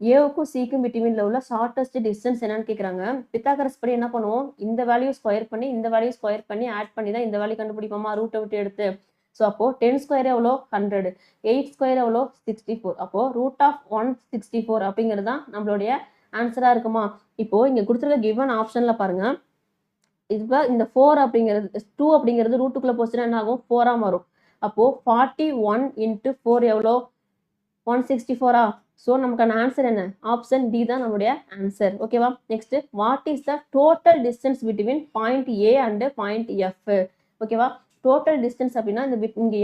[SPEAKER 1] ஏவுக்கும் சிக்கும் பிட்வீன்ல உள்ள ஷார்டஸ்ட் டிஸ்டன்ஸ் என்னன்னு கேட்குறாங்க. பித்தாகரஸ் படி என்ன பண்ணுவோம்? இந்த வேல்யூ ஸ்கொயர் பண்ணி இந்த வேல்யூ ஸ்கொயர் பண்ணி ஆட் பண்ணி தான் இந்த வேல்யூ கண்டுபிடிப்போமா, ரூட்டை விட்டு எடுத்து. ஸோ அப்போ 10 ஸ்கொயர் எவ்வளோ? 100, 8 ஸ்கொயர் எவ்வளோ? 64. அப்போ ரூட் ஆஃப் 164 அப்படிங்கிறது தான் நம்மளுடைய ஆன்சரா இருக்குமா? இப்போ இங்க கொடுத்துருக்க கிவன் ஆப்ஷன்ல பாருங்க, இப்போ இந்த 4 அப்படிங்கிறது 2 அப்படிங்கிறது ரூட்டுக்குள்ள போச்சுன்னா என்ன ஆகும்? 4ஆ மாறும். அப்போ 41 × 4 எவ்வளோ? 164ஆ? ஸோ நமக்கான ஆன்சர் என்ன? ஆப்ஷன் டி தான் நம்மளுடைய ஆன்சர். ஓகேவா? Next what is the total distance between point A and point F? ஓகேவா? டோட்டல் டிஸ்டன்ஸ் அப்படின்னா இந்த இங்க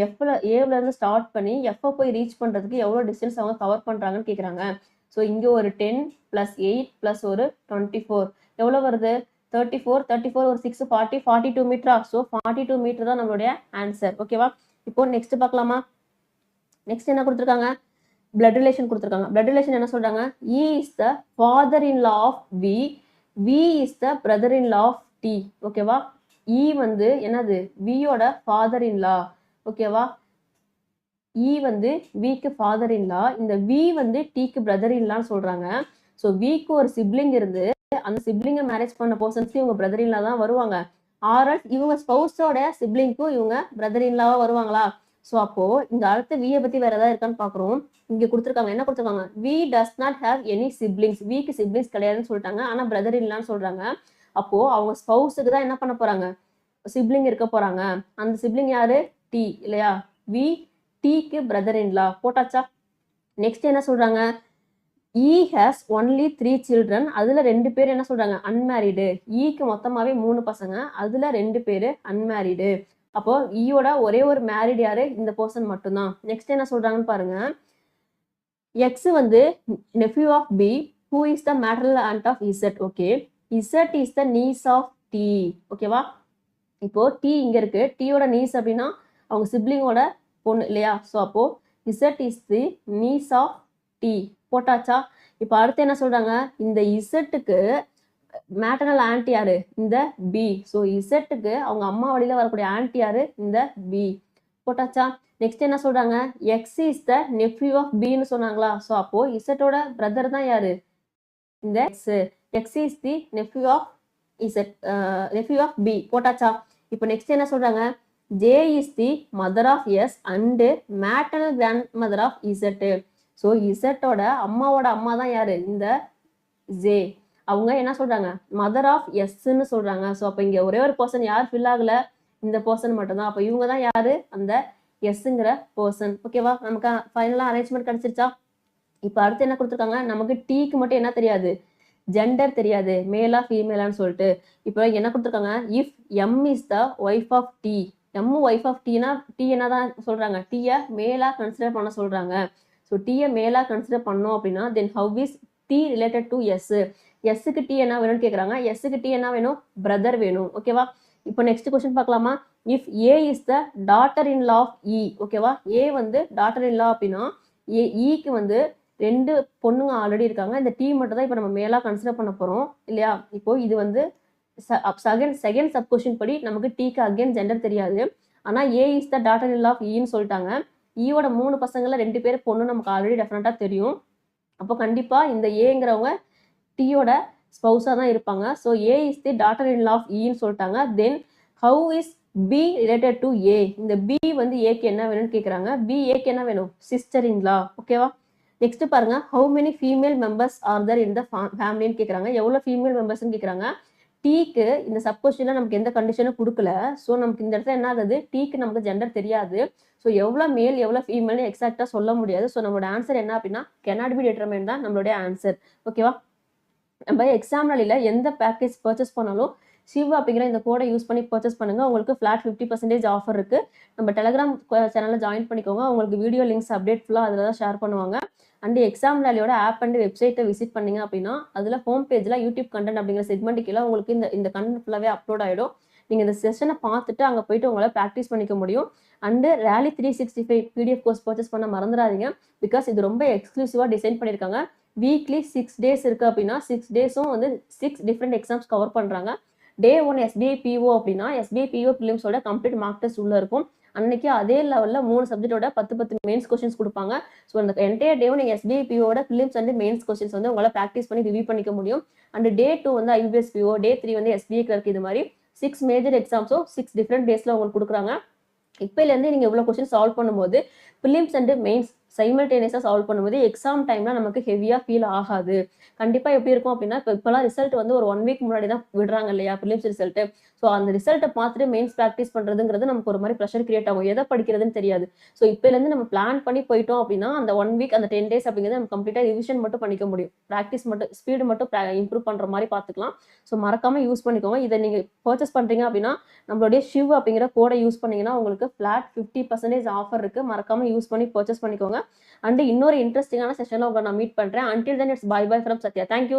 [SPEAKER 1] ஏல இருந்து ஸ்டார்ட் பண்ணி எஃப் போய் ரீச் பண்றதுக்கு எவ்வளோ டிஸ்டன்ஸ் அவங்க கவர் பண்றாங்கன்னு கேட்குறாங்க. ஸோ இங்க ஒரு 10 + 8 + ஒரு 24 எவ்வளோ வருது? 34 ஒரு 6 40 42 மீட்டரா? ஸோ 42 மீட்டர் தான் நம்மளுடைய ஆன்சர். ஓகேவா? இப்போ நெக்ஸ்ட் பார்க்கலாமா? நெக்ஸ்ட் என்ன கொடுத்துருக்காங்க? பிளட் ரிலேஷன் கொடுத்துருக்காங்க. பிளட் ரிலேஷன் என்ன சொல்றாங்க? E is the father in law of V. V is the brother in law of T. ஓகேவா? E வந்து என்னது? V யோட father in law. ஓகேவா? E வந்து V க்கு father in law. இந்த V வந்து T க்கு brother in law சொல்றாங்க. ஸோ V க்கு ஒரு சிப்ளிங் இருந்து அந்த சிப்ளிங்கை மேரேஜ் பண்ண பர்சன்ஸ்க்கு இவங்க பிரதர் இன்லா தான் வருவாங்க. ஆர்எல்ஸ் இவங்க ஸ்பௌஸோட சிப்ளிங்க்கும் இவங்க பிரதர் இன்லாவா வருவாங்களா? ஸோ அப்போ இந்த அடுத்த வியை பத்தி வேற ஏதாவது இருக்கான்னு பாக்குறோம். இங்க கொடுத்துருக்காங்க. என்ன கொடுத்துருக்காங்க? V does not have any siblings. விக்கு சிப்ளிங்ஸ் கிடையாதுன்னு சொல்லிட்டாங்க. ஆனா பிரதர் இன்லான்னு சொல்றாங்க. அப்போ அவங்க ஸ்பௌஸுக்கு தான் என்ன பண்ண போறாங்க? சிப்ளிங் இருக்க போறாங்க. அந்த சிப்ளிங் யாரு? டி இல்லையா? வி டிக்கு பிரதர் இன்லா போட்டாச்சா? நெக்ஸ்ட் என்ன சொல்றாங்க? E has only 3 children. அதுல 2 பேர் என்ன சொல்றாங்க? அன்மேரிடு. ஈக்கு மொத்தமாவே 3 பசங்க. அதுல 2 பேரு அன்மேரிடு. அப்போ ஈயோட ஒரே ஒரு மேரிட் யாரு? இந்த பர்சன் மட்டும்தான். நெக்ஸ்ட் என்ன சொல்றாங்கன்னு பாருங்க. எக்ஸ் வந்து nephew of B. Who is the maternal aunt of Z? Okay. Z is the niece of T. ஓகேவா? இப்போ T இங்க இருக்கு. Tயோட niece அப்படின்னா அவங்க சிப்ளிங்கோட பொண்ணு இல்லையா? ஸோ அப்போ Z is the niece of T. போட்டாச்சா? இப்போ அடுத்து என்ன சொல்றாங்க? இந்த இசட்டுக்கு மேட்டர்னல் ஆன்டி யாரு? இந்த பி. ஸோ இசட்டுக்கு அவங்க அம்மா வழியில வரக்கூடிய ஆன்டி யாரு? இந்த பி. போட்டாச்சா? நெக்ஸ்ட் என்ன சொல்றாங்க? X is the nephew of பின்னு சொன்னாங்களா? ஸோ அப்போ இசட்டோட பிரதர் தான் யாரு? இந்த X. X is the nephew of Z, nephew of B. போட்டாச்சா? இப்போ நெக்ஸ்ட் என்ன சொல்றாங்க? J is the mother of S and maternal grandmother of Z. So இசட்டோட அம்மாவோட அம்மா தான் யாரு? இந்த ஜே. அவங்க என்ன சொல்றாங்க? மதர் ஆஃப் எஸ்ன்னு சொல்றாங்க. ஸோ அப்போ இங்க ஒரே ஒரு பர்சன் யார் ஃபில் ஆகல? இந்த பர்சன் மட்டும்தான். அப்போ இவங்க தான் யாரு? அந்த எஸ்ங்கிற பர்சன். ஓகேவா? நமக்கு ஃபைனலா அரேஞ்ச்மெண்ட் கிடைச்சிருச்சா? இப்போ அடுத்து என்ன கொடுத்துருக்காங்க? நமக்கு டீக்கு மட்டும் என்ன தெரியாது? ஜெண்டர் தெரியாது, மேலா ஃபீமேலான்னு சொல்லிட்டு. இப்போ என்ன கொடுத்துருக்காங்க? If M is the wife of T. M wife of டீனா டி என்னதான் சொல்றாங்க? டீயை மேலா கன்சிடர் பண்ண சொல்றாங்க. ஸோ டீயை மேலா கன்சிடர் பண்ணோம் அப்படின்னா then how is T related to S. எஸ்ஸுக்கு டி என்ன வேணும்னு கேட்குறாங்க. எஸ்ஸுக்கு டி என்ன வேணும்? பிரதர் வேணும். ஓகேவா? இப்போ நெக்ஸ்ட் கொஸ்டின் பார்க்கலாமா? If A is the daughter in law of E. ஓகேவா? ஏ வந்து டாட்டர் இன் லா அப்படின்னா ஈக்கு வந்து 2 பொண்ணுங்க ஆல்ரெடி இருக்காங்க. இந்த டி மட்டும் தான் இப்போ நம்ம மேலா கன்சிடர் பண்ண போறோம் இல்லையா? இப்போ இது வந்து செகண்ட் சப் கொஸ்டின் படி நமக்கு டீக்கு அகைன் ஜெண்டர் தெரியாது. ஆனா A is the daughter in law of ஈன்னு சொல்லிட்டாங்க. ஈயோட 3 பசங்கள்ல 2 பேர் பொண்ணு நமக்கு ஆல்ரெடி டெஃபினட்டா தெரியும். அப்போ கண்டிப்பா இந்த ஏங்கிறவங்க டீயோட ஸ்பௌஸா தான் இருப்பாங்க. So A is the daughter in law of ஈன்னு சொல்லிட்டாங்க. Then how is B related to A? இந்த பி வந்து ஏக்கு என்ன வேணும்னு கேட்குறாங்க. பி ஏக்கு என்ன வேணும்? Sister in law. ஓகேவா? நெக்ஸ்ட் பாருங்க. How many female members are there in the ஃபேமிலின்னு கேட்குறாங்க. எவ்வளோ ஃபீமேல் மெம்பர்ஸ்ன்னு கேட்குறாங்க. டீக்கு இந்த சப்போஸ்டில் நமக்கு எந்த கண்டிஷனும் கொடுக்கல. ஸோ நமக்கு இந்த இடத்துல என்ன ஆகுது? டீக்கு நமக்கு ஜெண்டர் தெரியாது. ஸோ எவ்வளோ மேல் எவ்வளோ ஃபீமேல்னு எக்ஸாக்டாக சொல்ல முடியாது. ஸோ நம்மளோட ஆன்சர் என்ன அப்படின்னா cannot be determined தான் நம்மளுடைய ஆன்சர். ஓகேவா? நம்ம எக்ஸாம் நாளில் எந்த பேக்கேஜ் பர்ச்சேஸ் பண்ணாலும் சிவ் அப்படிங்கிற இந்த கோடை யூஸ் பண்ணி பர்ச்சேஸ் பண்ணுங்க. உங்களுக்கு ஃபிளாட் 50% ஆஃபர் இருக்கு. நம்ம டெலிகிராம் சேனலில் ஜாயின் பண்ணிக்கோங்க. உங்களுக்கு வீடியோ லிங்க்ஸ் அப்டேட் ஃபுல்லாக அதில் தான் ஷேர் பண்ணுவாங்க. அண்ட் எக்ஸாம் வேலியோட ஆப் அண்ட் வெப்சைட்டை விசிட் பண்ணீங்க அப்படின்னா அதில் ஹோம் பேஜில் யூடியூப் கண்டென்ட் அப்படிங்கிற செக்மெண்ட் கீழே உங்களுக்கு இந்த கண்டென்ட் ஃபுல்லாகவே அப்லோட் ஆகிடும். நீங்கள் இந்த செஷனை பார்த்துட்டு அங்கே போயிட்டு உங்களால் ப்ராக்டிஸ் பண்ணிக்க முடியும். And rally 365 PDF course purchase பண்ண மறந்துடாதீங்க. பிகாஸ் இது ரொம்ப எக்ஸ்க்ளூசிவாக டிசைன் பண்ணியிருக்காங்க. வீக்லி 6 டேஸ் இருக்குது அப்படின்னா 6 டேஸும் வந்து 6 டிஃப்ரெண்ட் எக்ஸாம்ஸ் கவர் பண்ணுறாங்க. டே 1 SBI PO அப்படின்னா SBI PO பிலிம்ஸோட கம்ப்ளீட் மார்க் டெஸ்ட் உள்ளே இருக்கும். அன்னைக்கு அதே லெவலில் 3 சப்ஜெக்டோட 10 மெயின்ஸ் கொஸ்டின்ஸ் கொடுப்பாங்க. ஸோ அந்த என்டையர் டேவும் நீங்கள் SBI POட பிலிம்ஸ் அண்ட் மெயின்ஸ் கொஸ்டின்ஸ் வந்து உங்களால் ப்ராக்டிஸ் பண்ணி ரிவ்யூ பண்ணிக்க முடியும். அண்ட் டே 2 வந்து IBS PO, டே 3 வந்து SBI கிளர்க். இது மாதிரி 6 மேஜர் எக்ஸாம்ஸும் 6 டிஃப்ரெண்ட் டேஸில் உங்களுக்கு கொடுக்குறாங்க. இப்போலேருந்து நீங்கள் இவ்வளோ கொஸ்டின் சால்வ் பண்ணும்போது பிலிம்ஸ் அண்ட் மெயின்ஸ் சைமல்டேனியஸாக சால்வ் பண்ணும்போது எக்ஸாம் டைம்ல நமக்கு ஹெவியாக ஃபீல் ஆகாது. கண்டிப்பாக எப்படி இருக்கும் அப்படின்னா இப்போலாம் ரிசல்ட் வந்து ஒரு 1 வீக் முன்னாடி தான் விடுறாங்க இல்லையா பிலிம்ஸ் ரிசல்ட்டு. ஸோ அந்த ரிசல்ட்டை பார்த்துட்டு மெயின்ஸ் ப்ராக்டிஸ் பண்ணுறதுங்கிறது நமக்கு ஒரு மாதிரி ப்ரெஷர் கிரியேட் ஆகும். எதை படிக்கிறதுன்னு தெரியாது. ஸோ இப்போலேருந்து நம்ம பிளான் பண்ணி போயிட்டோம் அப்படின்னா அந்த 1 வீக் அந்த 10 டேஸ் அப்படிங்கிறது நம்ம கம்ப்ளீட்டாக ரிவிஷன் மட்டும் பண்ணிக்க முடியும். ப்ராக்டிஸ் மட்டும் ஸ்பீடு மட்டும் இம்ப்ரூவ் பண்ணுற மாதிரி பார்த்துக்கலாம். ஸோ மறக்காமல் யூஸ் பண்ணிக்கோங்க. இதை நீங்கள் பர்ச்சேஸ் பண்ணுறீங்க அப்படின்னா நம்மளுடைய ஷிவ் அப்படிங்கிற கோடை யூஸ் பண்ணீங்கன்னா உங்களுக்கு ஃபிளாட் 50% ஆஃபர் இருக்குது. மறக்காமல் யூஸ் பண்ணி பர்ச்சேஸ் பண்ணிக்கோங்க. அண்ட் இன்னொரு இன்ட்ரெஸ்டிங்கான செஷனில் உங்களை நான் மீட் பண்ணுறேன். Until then it's by by from Sathya. Thank you.